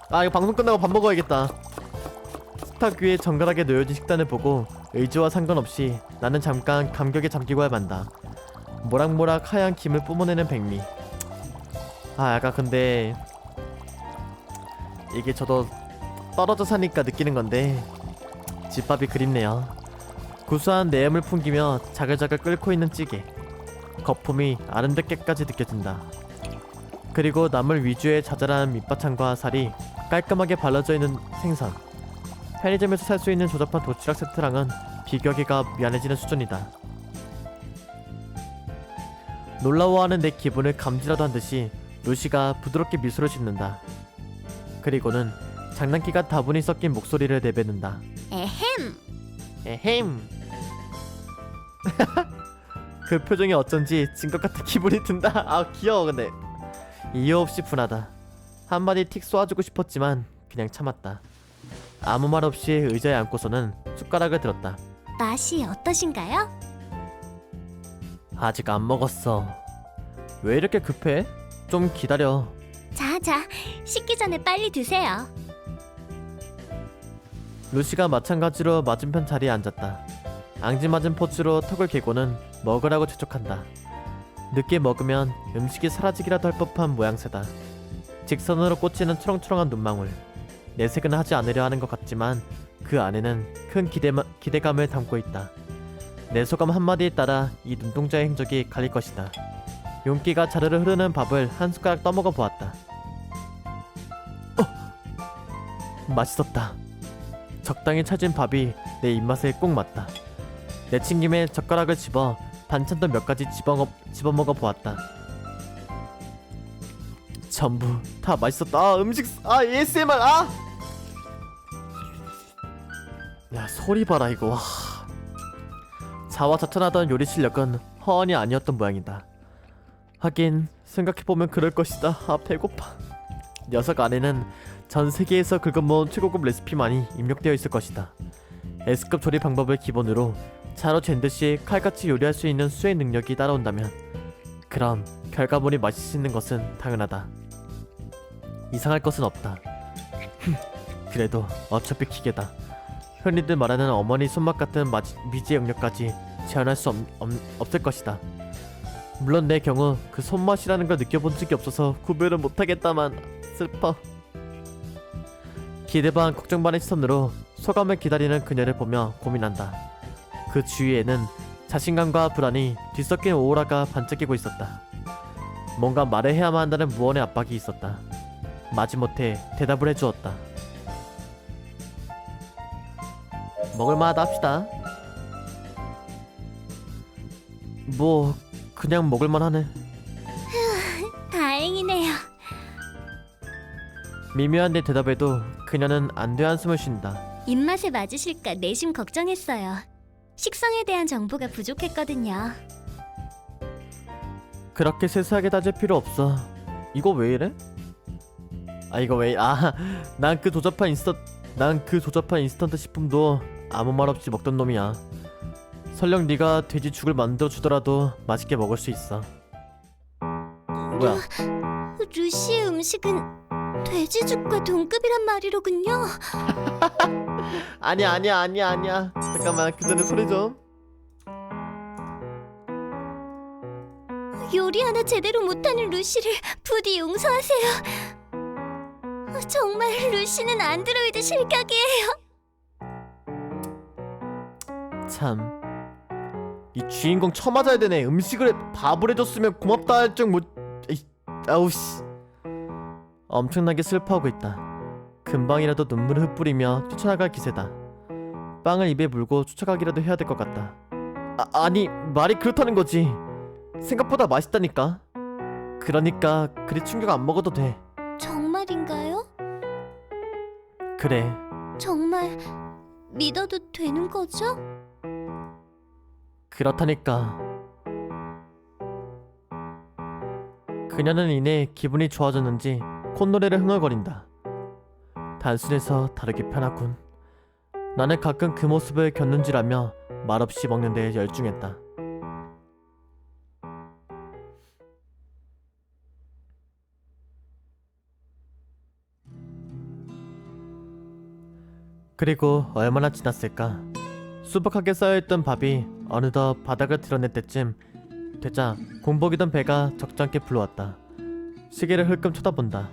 Speaker 1: 아, 이거 방송 끝나고 밥 먹어야겠다. 식탁 위에 정갈하게 놓여진 식단을 보고 의지와 상관없이 나는 잠깐 감격에 잠기고야 만다. 모락모락 하얀 김을 뿜어내는 백미. 아, 약간 근데 이게 저도 떨어져 사니까 느끼는 건데 집밥이 그립네요. 구수한 내음을 풍기며 자글자글 끓고 있는 찌개. 거품이 아름답게까지 느껴진다. 그리고 나물 위주의 자잘한 밑바탕과 살이 깔끔하게 발라져 있는 생선. 편의점에서 살 수 있는 조잡한 도시락 세트랑은 비교하기가 미안해지는 수준이다. 놀라워하는 내 기분을 감지라도 한 듯이 루시가 부드럽게 미소를 짓는다. 그리고는 장난기가 다분히 섞인 목소리를 내뱉는다.
Speaker 2: 에헴.
Speaker 1: 에헴. 그 표정이 어쩐지 진 것 같은 기분이 든다. 아, 귀여워. 근데 이유 없이 분하다. 한마디 틱 쏘아주고 싶었지만 그냥 참았다. 아무 말 없이 의자에 앉고서는 숟가락을 들었다.
Speaker 2: 맛이 어떠신가요?
Speaker 1: 아직 안 먹었어. 왜 이렇게 급해? 좀 기다려.
Speaker 2: 자자, 식기 전에 빨리 드세요.
Speaker 1: 루시가 마찬가지로 맞은편 자리에 앉았다. 앙증맞은 포즈로 턱을 개고는 먹으라고 재촉한다. 늦게 먹으면 음식이 사라지기라도 할 법한 모양새다. 직선으로 꽂히는 초롱초롱한 눈망울. 내색은 하지 않으려 하는 것 같지만 그 안에는 큰 기대감을 담고 있다. 내 소감 한마디에 따라 이 눈동자의 행적이 갈릴 것이다. 윤기가 자르르 흐르는 밥을 한 숟가락 떠먹어 보았다. 맛있었다. 적당히 차진 밥이 내 입맛에 꼭 맞다. 내친 김에 젓가락을 집어 반찬도 몇 가지 집어먹어 보았다. 전부 다 맛있었다. 아, 음식 ASMR. 야, 소리 봐라 이거. 와. 자화자찬하던 요리 실력은 허언이 아니었던 모양이다. 하긴 생각해보면 그럴 것이다. 아, 배고파. 녀석 안에는 전 세계에서 긁어모은 최고급 레시피만이 입력되어 있을 것이다. S급 조리 방법을 기본으로 자로 잰 듯이 칼같이 요리할 수 있는 수의 능력이 따라온다면 그럼 결과물이 맛있는 것은 당연하다. 이상할 것은 없다. 그래도 어차피 기계다. 흔히들 말하는 어머니 손맛 같은 미지 영역까지 제한할 수 없을 것이다. 물론 내 경우 그 손맛이라는 걸 느껴본 적이 없어서 구별을 못하겠다만 슬퍼. 기대 반 걱정 반의 시선으로 소감을 기다리는 그녀를 보며 고민한다. 그 주위에는 자신감과 불안이 뒤섞인 오라가 반짝이고 있었다. 뭔가 말을 해야만 한다는 무언의 압박이 있었다. 마지못해 대답을 해주었다. 먹을만하다 합시다. 뭐 그냥 먹을만하네.
Speaker 2: 다행이네요.
Speaker 1: 미묘한 내 대답에도 그녀는 안돼 한숨을 쉰다.
Speaker 2: 입맛에 맞으실까 내심 걱정했어요. 식성에 대한 정보가 부족했거든요.
Speaker 1: 그렇게 세세하게 따질 필요 없어. 이거 왜 이래? 난 그 조잡한 인스턴트 식품도 아무 말 없이 먹던 놈이야. 설령 네가 돼지 죽을 만들어 주더라도 맛있게 먹을 수 있어. 뭐야?
Speaker 2: 루시의 음식은 돼지죽과 동급이란 말이로군요.
Speaker 1: 아니야. 잠깐만, 그 전에 소리 좀.
Speaker 2: 요리 하나 제대로 못하는 루시를 부디 용서하세요. 정말 루시는 안드로이드 실격이에요.
Speaker 1: 참, 이 주인공 쳐맞아야 되네. 밥을 해줬으면 고맙다 할 줄 아우씨. 엄청나게 슬퍼하고 있다. 금방이라도 눈물을 흩뿌리며 쫓아나갈 기세다. 빵을 입에 물고 쫓아가기라도 해야 될 것 같다. 아니, 말이 그렇다는 거지. 생각보다 맛있다니까. 그러니까 그리 충격 안 먹어도 돼.
Speaker 2: 정말인가요?
Speaker 1: 그래.
Speaker 2: 정말 믿어도 되는 거죠?
Speaker 1: 그렇다니까. 그녀는 이내 기분이 좋아졌는지 콧노래를 흥얼거린다. 단순해서 다르게 편하군. 나는 가끔 그 모습을 겪는지라며 말없이 먹는 데 열중했다. 그리고 얼마나 지났을까? 수북하게 쌓여있던 밥이 어느덧 바닥을 드러낼 때쯤 되자 공복이던 배가 적잖게 불러왔다. 시계를 흘끔 쳐다본다.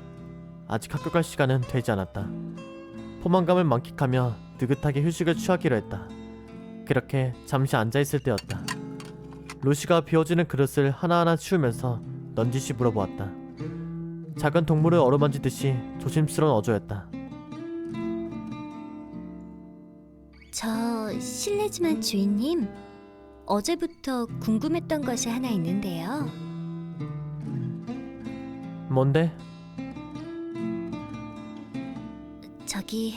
Speaker 1: 아직 학교 갈 시간은 되지 않았다. 포만감을 만끽하며 느긋하게 휴식을 취하기로 했다. 그렇게 잠시 앉아있을 때였다. 루시가 비워지는 그릇을 하나하나 치우면서 넌지시 물어보았다. 작은 동물을 어루만지듯이 조심스러운 어조였다.
Speaker 2: 저 실례지만 주인님, 어제부터 궁금했던 것이 하나 있는데요.
Speaker 1: 뭔데?
Speaker 2: 저기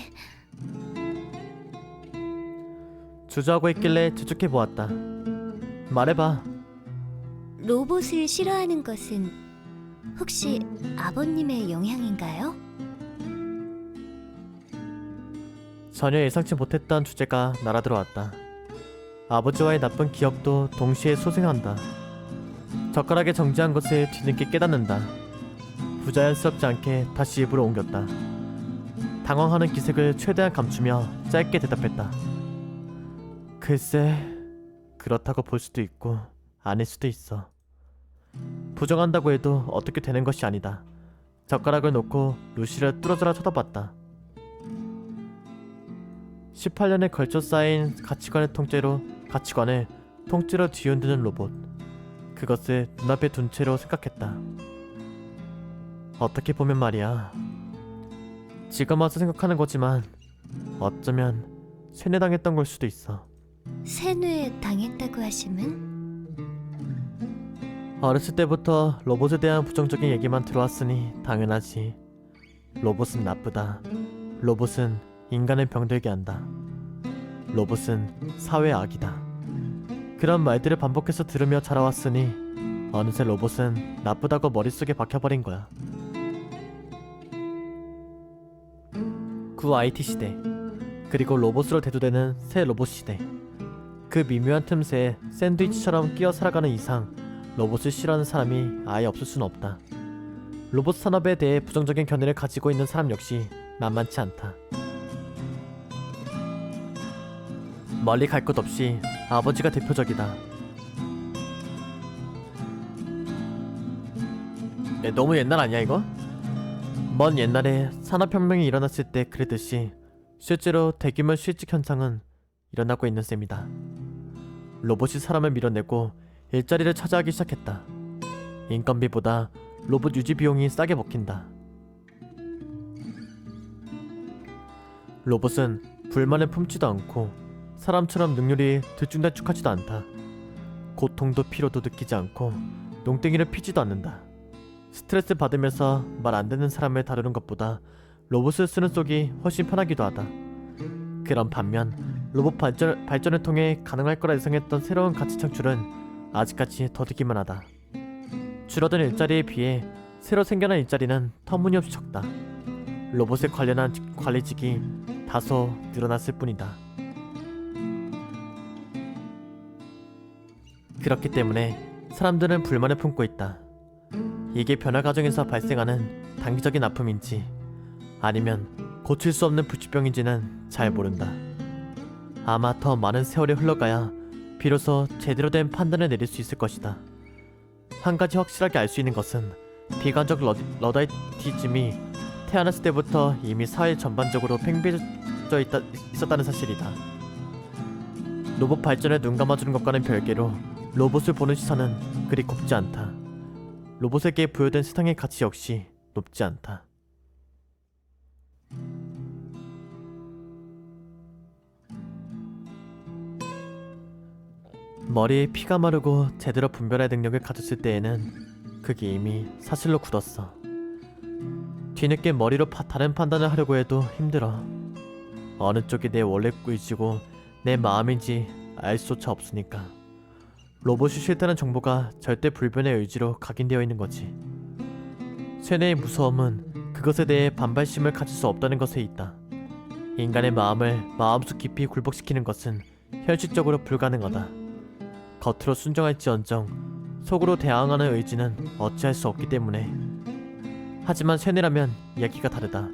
Speaker 1: 주저하고 있길래 추측해 보았다. 말해봐.
Speaker 2: 로봇을 싫어하는 것은 혹시 아버님의 영향인가요?
Speaker 1: 전혀 예상치 못했던 주제가 날아들어왔다. 아버지와의 나쁜 기억도 동시에 소생한다. 젓가락에 정지한 것을 뒤늦게 깨닫는다. 부자연스럽지 않게 다시 입으로 옮겼다. 당황하는 기색을 최대한 감추며 짧게 대답했다. 글쎄, 그렇다고 볼 수도 있고 아닐 수도 있어. 부정한다고 해도 어떻게 되는 것이 아니다. 젓가락을 놓고 루시를 뚫어져라 쳐다봤다. 18년에 걸쳐 쌓인 가치관을 통째로 뒤흔드는 로봇. 그것을 눈앞에 둔 채로 생각했다. 어떻게 보면 말이야. 지금 와서 생각하는 거지만 어쩌면 세뇌당했던 걸 수도 있어.
Speaker 2: 세뇌 당했다고 하시면?
Speaker 1: 어렸을 때부터 로봇에 대한 부정적인 얘기만 들어왔으니 당연하지. 로봇은 나쁘다. 로봇은 인간을 병들게 한다. 로봇은 사회 악이다. 그런 말들을 반복해서 들으며 자라왔으니 어느새 로봇은 나쁘다고 머릿속에 박혀버린 거야. 구 IT 시대, 그리고 로봇으로 대두되는 새 로봇 시대. 그 미묘한 틈새에 샌드위치처럼 끼어 살아가는 이상 로봇을 싫어하는 사람이 아예 없을 수는 없다. 로봇 산업에 대해 부정적인 견해를 가지고 있는 사람 역시 만만치 않다. 멀리 갈 것 없이 아버지가 대표적이다. 너무 옛날 아니야 이거? 먼 옛날에 산업혁명이 일어났을 때 그랬듯이 실제로 대규모 실직 현상은 일어나고 있는 셈이다. 로봇이 사람을 밀어내고 일자리를 차지하기 시작했다. 인건비보다 로봇 유지 비용이 싸게 먹힌다. 로봇은 불만을 품지도 않고 사람처럼 능률이 들쭉날쭉하지도 않다. 고통도 피로도 느끼지 않고 농땡이를 피지도 않는다. 스트레스 받으면서 말 안 듣는 사람을 다루는 것보다 로봇을 쓰는 속이 훨씬 편하기도 하다. 그런 반면 로봇 발전을 통해 가능할 거라 예상했던 새로운 가치 창출은 아직까지 더디기만 하다. 줄어든 일자리에 비해 새로 생겨난 일자리는 터무니없이 적다. 로봇에 관련한 관리직이 다소 늘어났을 뿐이다. 그렇기 때문에 사람들은 불만을 품고 있다. 이게 변화 과정에서 발생하는 단기적인 아픔인지 아니면 고칠 수 없는 불치병인지는 잘 모른다. 아마 더 많은 세월이 흘러가야 비로소 제대로 된 판단을 내릴 수 있을 것이다. 한 가지 확실하게 알 수 있는 것은 비관적 러다이티즘이 태어났을 때부터 이미 사회 전반적으로 팽배해져 있었다는 사실이다. 로봇 발전에 눈 감아주는 것과는 별개로 로봇을 보는 시선은 그리 곱지 않다. 로봇에게 부여된 세상의 가치 역시 높지 않다. 머리에 피가 마르고 제대로 분별할 능력을 가졌을 때에는 그게 이미 사슬로 굳었어. 뒤늦게 머리로 다른 판단을 하려고 해도 힘들어. 어느 쪽이 내 원래 의지고 내 마음인지 알 수조차 없으니까. 로봇이 싫다는 정보가 절대 불변의 의지로 각인되어 있는 거지. 쇠뇌의 무서움은 그것에 대해 반발심을 가질 수 없다는 것에 있다. 인간의 마음을 마음속 깊이 굴복시키는 것은 현실적으로 불가능하다. 겉으로 순종할지언정 속으로 대항하는 의지는 어찌할 수 없기 때문에. 하지만 쇠뇌라면 이야기가 다르다.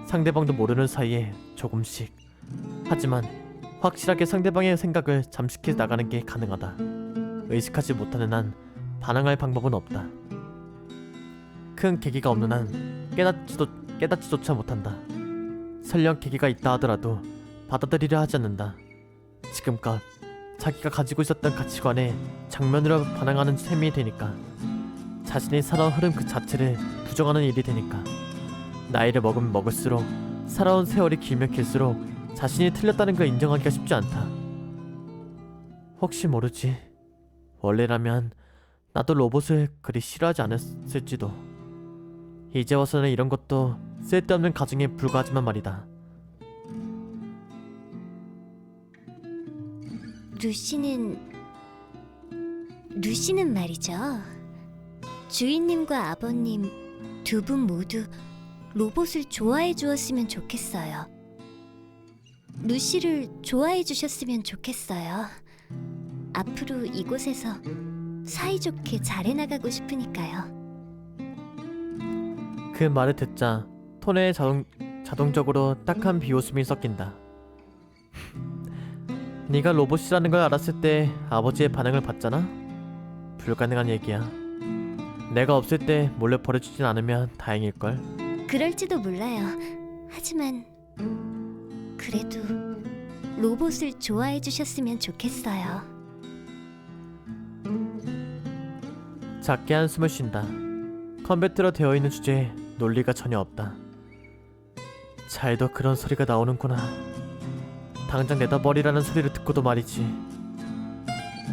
Speaker 1: 상대방도 모르는 사이에 조금씩, 하지만 확실하게 상대방의 생각을 잠식해 나가는 게 가능하다. 의식하지 못하는 한 반항할 방법은 없다. 큰 계기가 없는 한 깨닫지조차 못한다. 설령 계기가 있다 하더라도 받아들이려 하지 않는다. 지금껏 자기가 가지고 있었던 가치관에 정면으로 반항하는 셈이 되니까. 자신이 살아온 흐름 그 자체를 부정하는 일이 되니까. 나이를 먹으면 먹을수록, 살아온 세월이 길면 길수록 자신이 틀렸다는 걸 인정하기가 쉽지 않다. 혹시 모르지. 원래라면 나도 로봇을 그리 싫어하지 않았을지도. 이제 와서는 이런 것도 쓸데없는 가정에 불과하지만 말이다.
Speaker 2: 루시는 말이죠. 주인님과 아버님 두 분 모두 로봇을 좋아해 주었으면 좋겠어요. 루시를 좋아해 주셨으면 좋겠어요. 앞으로 이곳에서 사이좋게 잘해나가고 싶으니까요.
Speaker 1: 그 말을 듣자 톤에 자동적으로 딱한 비웃음이 섞인다. 네가 로봇이라는 걸 알았을 때 아버지의 반응을 봤잖아? 불가능한 얘기야. 내가 없을 때 몰래 버려주진 않으면 다행일걸.
Speaker 2: 그럴지도 몰라요. 하지만 그래도 로봇을 좋아해 주셨으면 좋겠어요.
Speaker 1: 작게 한숨을 쉰다. 컴퓨터로 되어 있는 주제에 논리가 전혀 없다. 잘도 그런 소리가 나오는구나. 당장 내다버리라는 소리를 듣고도 말이지.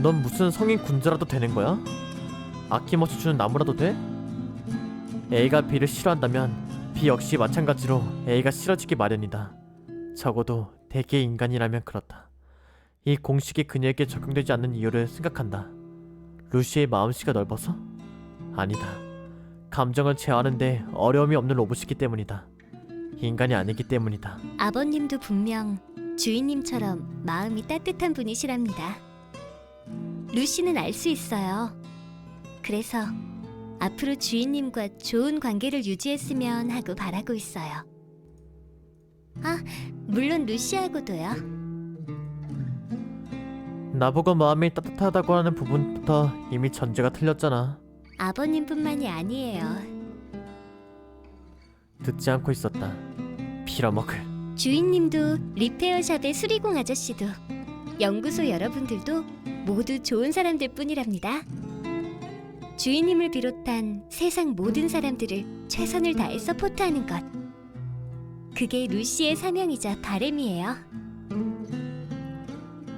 Speaker 1: 넌 무슨 성인 군자라도 되는 거야? 아낌없이 주는 나무라도 돼? A가 B를 싫어한다면 B 역시 마찬가지로 A가 싫어지기 마련이다. 적어도 대개의 인간이라면 그렇다. 이 공식이 그녀에게 적용되지 않는 이유를 생각한다. 루시의 마음씨가 넓어서? 아니다. 감정을 제어하는데 어려움이 없는 로봇이기 때문이다. 인간이 아니기 때문이다.
Speaker 2: 아버님도 분명 주인님처럼 마음이 따뜻한 분이시랍니다. 루시는 알 수 있어요. 그래서 앞으로 주인님과 좋은 관계를 유지했으면 하고 바라고 있어요. 아, 물론 루시하고도요.
Speaker 1: 나보고 마음이 따뜻하다고 하는 부분부터 이미 전제가 틀렸잖아.
Speaker 2: 아버님뿐만이 아니에요.
Speaker 1: 듣지 않고 있었다. 빌어먹을.
Speaker 2: 주인님도 리페어샵의 수리공 아저씨도 연구소 여러분들도 모두 좋은 사람들 뿐이랍니다. 주인님을 비롯한 세상 모든 사람들을 최선을 다해 서포트하는 것. 그게 루시의 사명이자 바램이에요.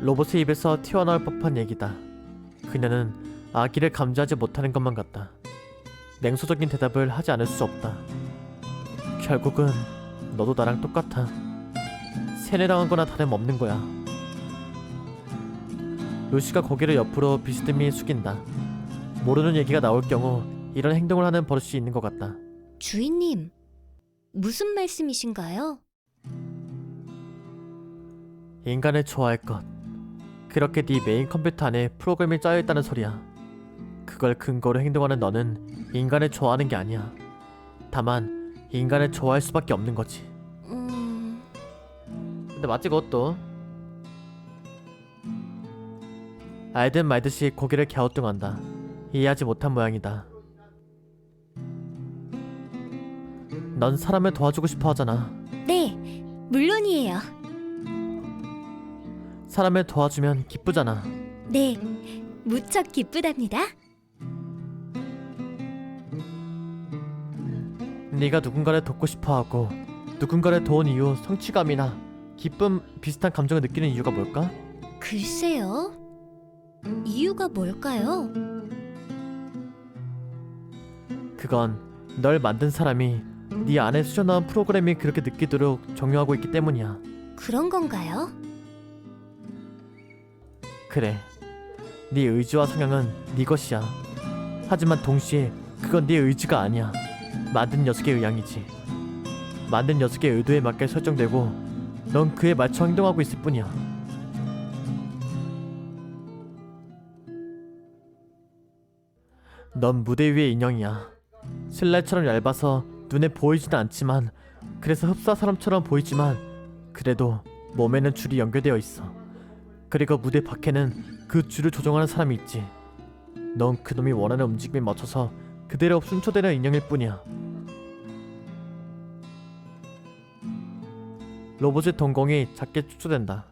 Speaker 1: 로봇의 입에서 튀어나올 법한 얘기다. 그녀는 아기를 감지하지 못하는 것만 같다. 냉소적인 대답을 하지 않을 수 없다. 결국은 너도 나랑 똑같아. 세뇌당한 거나 다름없는 거야. 루시가 고개를 옆으로 비스듬히 숙인다. 모르는 얘기가 나올 경우 이런 행동을 하는 버릇이 있는 것 같다.
Speaker 2: 주인님, 무슨 말씀이신가요?
Speaker 1: 인간을 좋아할 것. 그렇게 네 메인 컴퓨터 안에 프로그램이 짜여있다는 소리야. 그걸 근거로 행동하는 너는 인간을 좋아하는 게 아니야. 다만 인간을 좋아할 수밖에 없는 거지. 근데 맞지 그것도. 알듯 말듯이 고개를 갸우뚱한다. 이해하지 못한 모양이다. 넌 사람을 도와주고 싶어 하잖아.
Speaker 2: 네, 물론이에요.
Speaker 1: 사람을 도와주면 기쁘잖아.
Speaker 2: 네, 무척 기쁘답니다.
Speaker 1: 네가 누군가를 돕고 싶어 하고 누군가를 도운 이후 성취감이나 기쁨 비슷한 감정을 느끼는 이유가 뭘까?
Speaker 2: 글쎄요. 이유가 뭘까요?
Speaker 1: 그건 널 만든 사람이 네 안에 수정나온 프로그램이 그렇게 느끼도록 정요하고 있기 때문이야.
Speaker 2: 그런 건가요?
Speaker 1: 그래. 네 의지와 성향은 네 것이야. 하지만 동시에 그건 네 의지가 아니야. 만든 녀석의 의향이지. 만든 녀석의 의도에 맞게 설정되고 넌 그에 맞춰 행동하고 있을 뿐이야. 넌 무대 위의 인형이야. 실내처럼 얇아서 눈에 보이지는 않지만, 그래서 흡사사람처럼 보이지만 그래도 몸에는 줄이 연결되어 있어. 그리고 무대 밖에는 그 줄을 조종하는 사람이 있지. 넌 그놈이 원하는 움직임에 맞춰서 그대로 순초되는 인형일 뿐이야. 로봇의 동공이 작게 축소된다.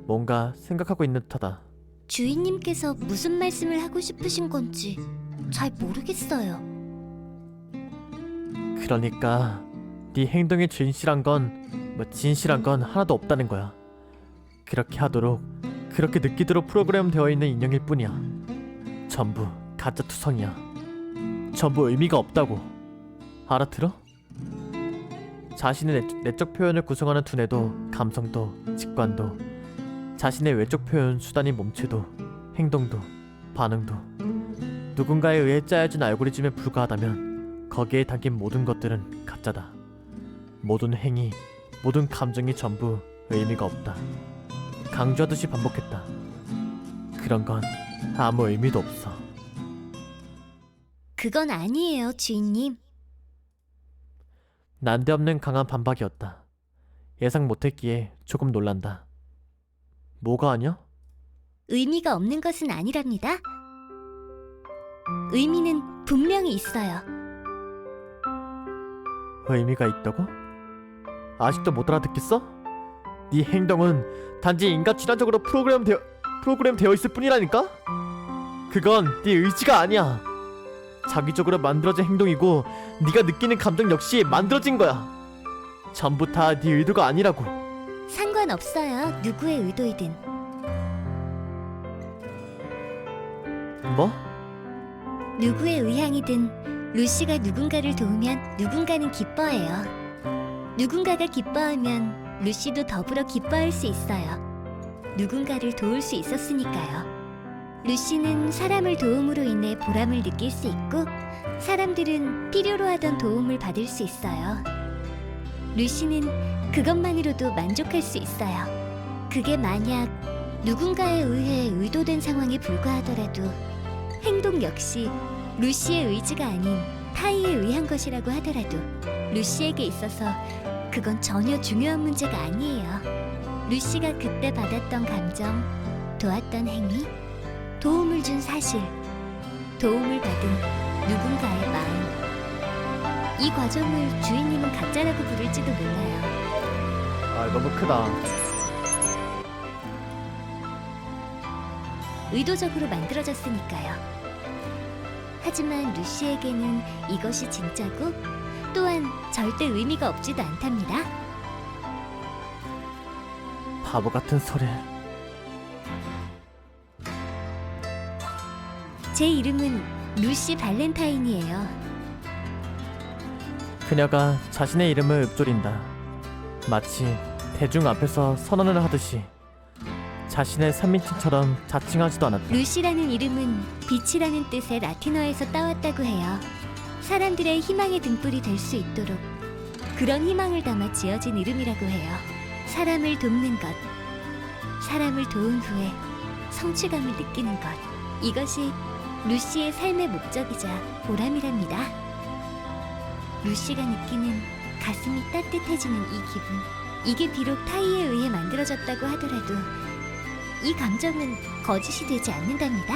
Speaker 1: 뭔가 생각하고 있는 듯하다.
Speaker 2: 주인님께서 무슨 말씀을 하고 싶으신 건지 잘 모르겠어요.
Speaker 1: 그러니까 네 행동이 진실한 건 하나도 없다는 거야. 그렇게 하도록, 그렇게 느끼도록 프로그램되어 있는 인형일 뿐이야. 전부 가짜 투성이야. 전부 의미가 없다고. 알아들어? 자신의 내적 표현을 구성하는 두뇌도, 감성도, 직관도, 자신의 외적 표현 수단인 몸체도, 행동도, 반응도 누군가에 의해 짜여진 알고리즘에 불과하다면 거기에 담긴 모든 것들은 가짜다. 모든 행위, 모든 감정이 전부 의미가 없다. 강조하듯이 반복했다. 그런 건 아무 의미도 없어.
Speaker 2: 그건 아니에요, 주인님.
Speaker 1: 난데없는 강한 반박이었다. 예상 못했기에 조금 놀란다. 뭐가 아니야?
Speaker 2: 의미가 없는 것은 아니랍니다. 의미는 분명히 있어요.
Speaker 1: 의미가 있다고? 아직도 못 알아듣겠어? 네 행동은 단지 인간 질환적으로 프로그램되어 있을 뿐이라니까? 그건 네 의지가 아니야. 자기적으로 만들어진 행동이고 네가 느끼는 감정 역시 만들어진 거야. 전부 다 네 의도가 아니라고.
Speaker 2: 상관없어요, 누구의 의도이든.
Speaker 1: 뭐?
Speaker 2: 누구의 의향이든 루시가 누군가를 도우면 누군가는 기뻐해요. 누군가가 기뻐하면 루시도 더불어 기뻐할 수 있어요. 누군가를 도울 수 있었으니까요. 루시는 사람을 도움으로 인해 보람을 느낄 수 있고, 사람들은 필요로 하던 도움을 받을 수 있어요. 루시는 그것만으로도 만족할 수 있어요. 그게 만약 누군가에 의해 의도된 상황에 불과하더라도 행동 역시 루시의 의지가 아닌 타이에 의한 것이라고 하더라도 루시에게 있어서 그건 전혀 중요한 문제가 아니에요. 루시가 그때 받았던 감정, 도왔던 행위, 도움을 준 사실, 도움을 받은 누군가의 마음. 이 과정을 주인님은 가짜라고 부를지도 몰라요.
Speaker 1: 아, 너무 크다.
Speaker 2: 의도적으로 만들어졌으니까요. 하지만 루시에게는 이것이 진짜고 또한 절대 의미가 없지도 않답니다.
Speaker 1: 바보 같은 소리.
Speaker 2: 제 이름은 루시 발렌타인이에요.
Speaker 1: 그녀가 자신의 이름을 읊조린다. 마치 대중 앞에서 선언을 하듯이. 자신의 3인칭처럼 자칭하지도 않았다.
Speaker 2: 루시라는 이름은 빛이라는 뜻의 라틴어에서 따왔다고 해요. 사람들의 희망의 등불이 될 수 있도록 그런 희망을 담아 지어진 이름이라고 해요. 사람을 돕는 것, 사람을 도운 후에 성취감을 느끼는 것, 이것이 루시의 삶의 목적이자 보람이랍니다. 루시가 느끼는 가슴이 따뜻해지는 이 기분, 이게 비록 타이에 의해 만들어졌다고 하더라도 이 감정은 거짓이 되지 않는답니다.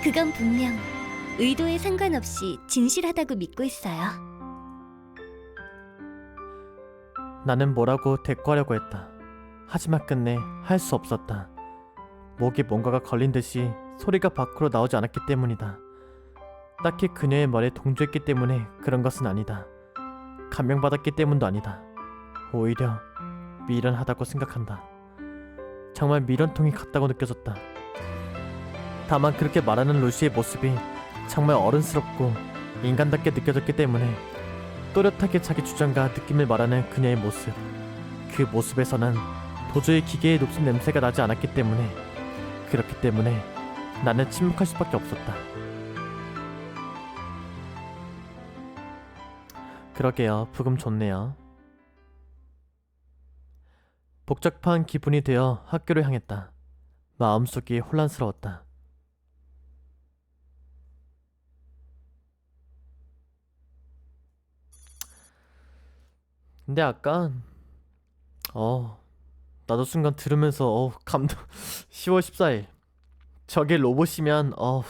Speaker 2: 그건 분명 의도에 상관없이 진실하다고 믿고 있어요.
Speaker 1: 나는 뭐라고 대꾸하려고 했다. 하지만 끝내 할 수 없었다. 목에 뭔가가 걸린 듯이 소리가 밖으로 나오지 않았기 때문이다. 딱히 그녀의 말에 동조했기 때문에 그런 것은 아니다. 감명받았기 때문도 아니다. 오히려 미련하다고 생각한다. 정말 미련통이 같다고 느껴졌다. 다만 그렇게 말하는 루시의 모습이 정말 어른스럽고 인간답게 느껴졌기 때문에 또렷하게 자기 주장과 느낌을 말하는 그녀의 모습, 그 모습에서는 도저히 기계의 녹슨 냄새가 나지 않았기 때문에 그렇기 때문에 나는 침묵할 수밖에 없었다. 그러게요. 부금 좋네요. 복잡한 기분이 되어 학교를 향했다. 마음속이 혼란스러웠다. 근데 아까 나도 순간 들으면서 감동 10월 14일 저게 로봇이면 야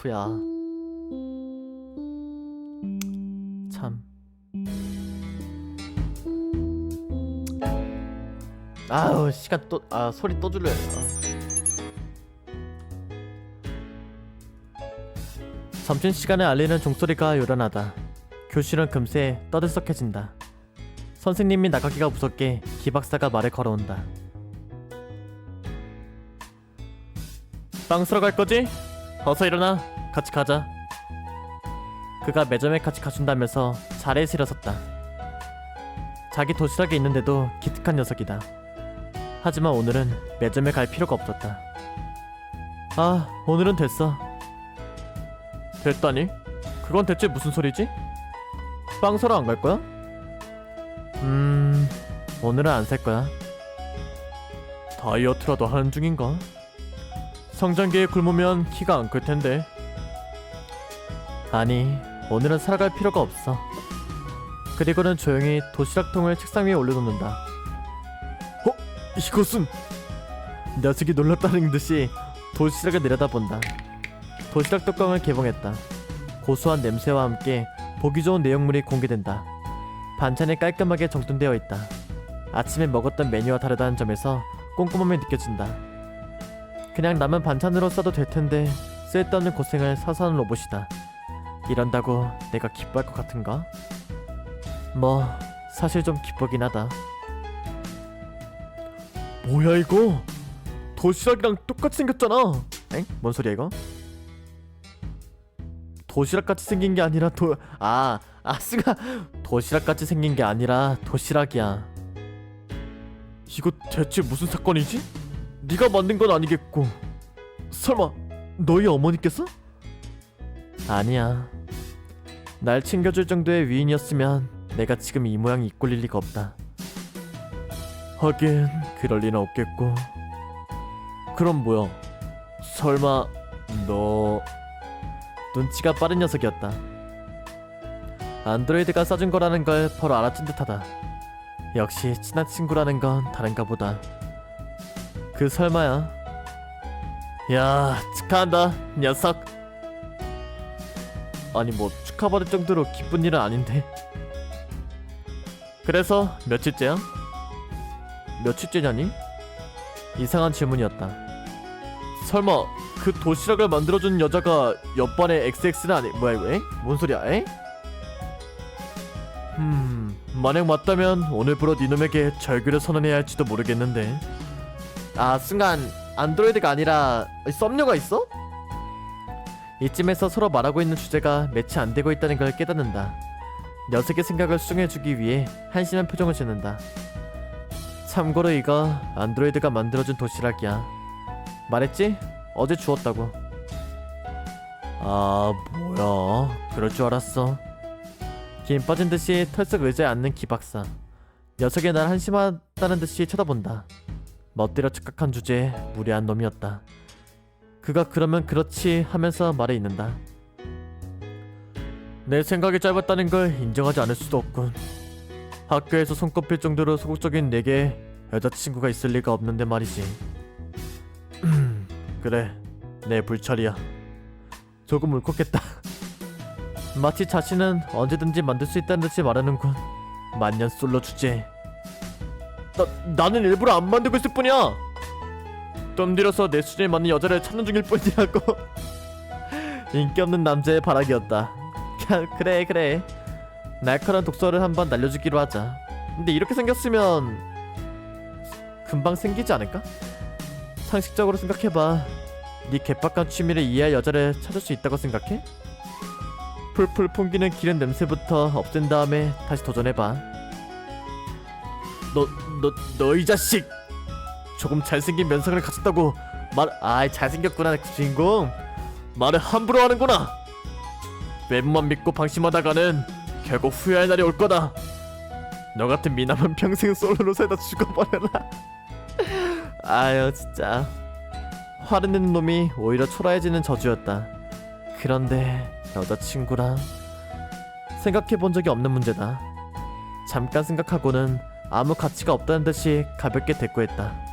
Speaker 1: 참 아우 시간 또 소리 또 줄여야 돼. 점심시간에 알리는 종소리가 요란하다. 교실은 금세 떠들썩해진다. 선생님이 나가기가 무섭게 기박사가 말을 걸어온다. 빵 사러 갈 거지? 어서 일어나. 같이 가자. 그가 매점에 같이 가준다면서 자리에서 일어섰다. 자기 도시락에 있는데도 기특한 녀석이다. 하지만 오늘은 매점에 갈 필요가 없었다. 오늘은 됐어. 됐다니? 그건 대체 무슨 소리지? 빵 사러 안 갈 거야? 오늘은 안 살 거야. 다이어트라도 하는 중인가? 성장기에 굶으면 키가 안 클 텐데. 아니, 오늘은 살아갈 필요가 없어. 그리고는 조용히 도시락통을 책상 위에 올려놓는다. 이것은... 녀석이 놀랐다는 듯이 도시락을 내려다본다. 도시락 뚜껑을 개봉했다. 고소한 냄새와 함께 보기 좋은 내용물이 공개된다. 반찬이 깔끔하게 정돈되어 있다. 아침에 먹었던 메뉴와 다르다는 점에서 꼼꼼함이 느껴진다. 그냥 남은 반찬으로 써도 될 텐데 쓸데없는 고생을 사서 하는 로봇이다. 이런다고 내가 기뻐할 것 같은가? 뭐 사실 좀 기쁘긴 하다. 뭐야 이거? 도시락이랑 똑같이 생겼잖아. 엥? 뭔 소리야 이거? 도시락같이 생긴 게 아니라 스가 도시락같이 생긴 게 아니라 도시락이야. 이거 대체 무슨 사건이지? 네가 만든 건 아니겠고 설마 너희 어머니께서? 아니야. 날 챙겨줄 정도의 위인이었으면 내가 지금 이 모양 입고 릴 리가 없다. 하긴 그럴 리는 없겠고. 그럼 뭐야? 설마 너... 눈치가 빠른 녀석이었다. 안드로이드가 싸준 거라는 걸 바로 알아챈 듯하다. 역시 친한 친구라는 건 다른가 보다. 그 설마야. 야, 축하한다 녀석. 아니 뭐 축하받을 정도로 기쁜 일은 아닌데. 그래서 며칠째야? 며칠째냐니? 이상한 질문이었다. 설마 그 도시락을 만들어준 여자가 옆반의 XX는 아니... 뭐야 이거? 엥? 뭔 소리야? 엥? 만약 맞다면 오늘부로 니놈에게 절규를 선언해야 할지도 모르겠는데. 순간 안드로이드가 아니라 썸녀가 있어? 이쯤에서 서로 말하고 있는 주제가 매치 안 되고 있다는 걸 깨닫는다. 녀석의 생각을 수긍해주기 위해 한심한 표정을 짓는다. 참고로 이거 안드로이드가 만들어준 도시락이야. 말했지? 어제 주웠다고. 뭐야 그럴 줄 알았어. 김 빠진 듯이 털썩 의자에 앉는 기박사. 녀석이 날 한심하다는 듯이 쳐다본다. 멋대로 착각한 주제에 무례한 놈이었다. 그가 그러면 그렇지 하면서 말에 잇는다. 내 생각이 짧았다는 걸 인정하지 않을 수도 없군. 학교에서 손꼽힐 정도로 소극적인 내게 여자친구가 있을 리가 없는데 말이지. 그래, 내 불찰이야. 조금 울컥했다. 마치 자신은 언제든지 만들 수 있다는 듯이 말하는군. 만년 솔로 주제. 나는 일부러 안 만들고 있을 뿐이야. 뜸 들여서 내 수준에 맞는 여자를 찾는 중일 뿐이라고. 인기 없는 남자의 바라기였다. 그래 날카로운 독서를 한번 날려주기로 하자. 근데 이렇게 생겼으면 금방 생기지 않을까? 상식적으로 생각해봐. 네 개빡한 취미를 이해할 여자를 찾을 수 있다고 생각해? 풀풀 풍기는 기름 냄새부터 없앤 다음에 다시 도전해봐. 너 이 자식! 조금 잘생긴 면상을 가졌다고 잘생겼구나 그 주인공. 말을 함부로 하는구나. 웹만 믿고 방심하다가는 결국 후회할 날이 올 거다. 너 같은 미남은 평생 솔로로 살다 죽어버려라. 아유 진짜. 화를 내는 놈이 오히려 초라해지는 저주였다. 그런데 여자친구랑 생각해본 적이 없는 문제다. 잠깐 생각하고는 아무 가치가 없다는 듯이 가볍게 대꾸했다.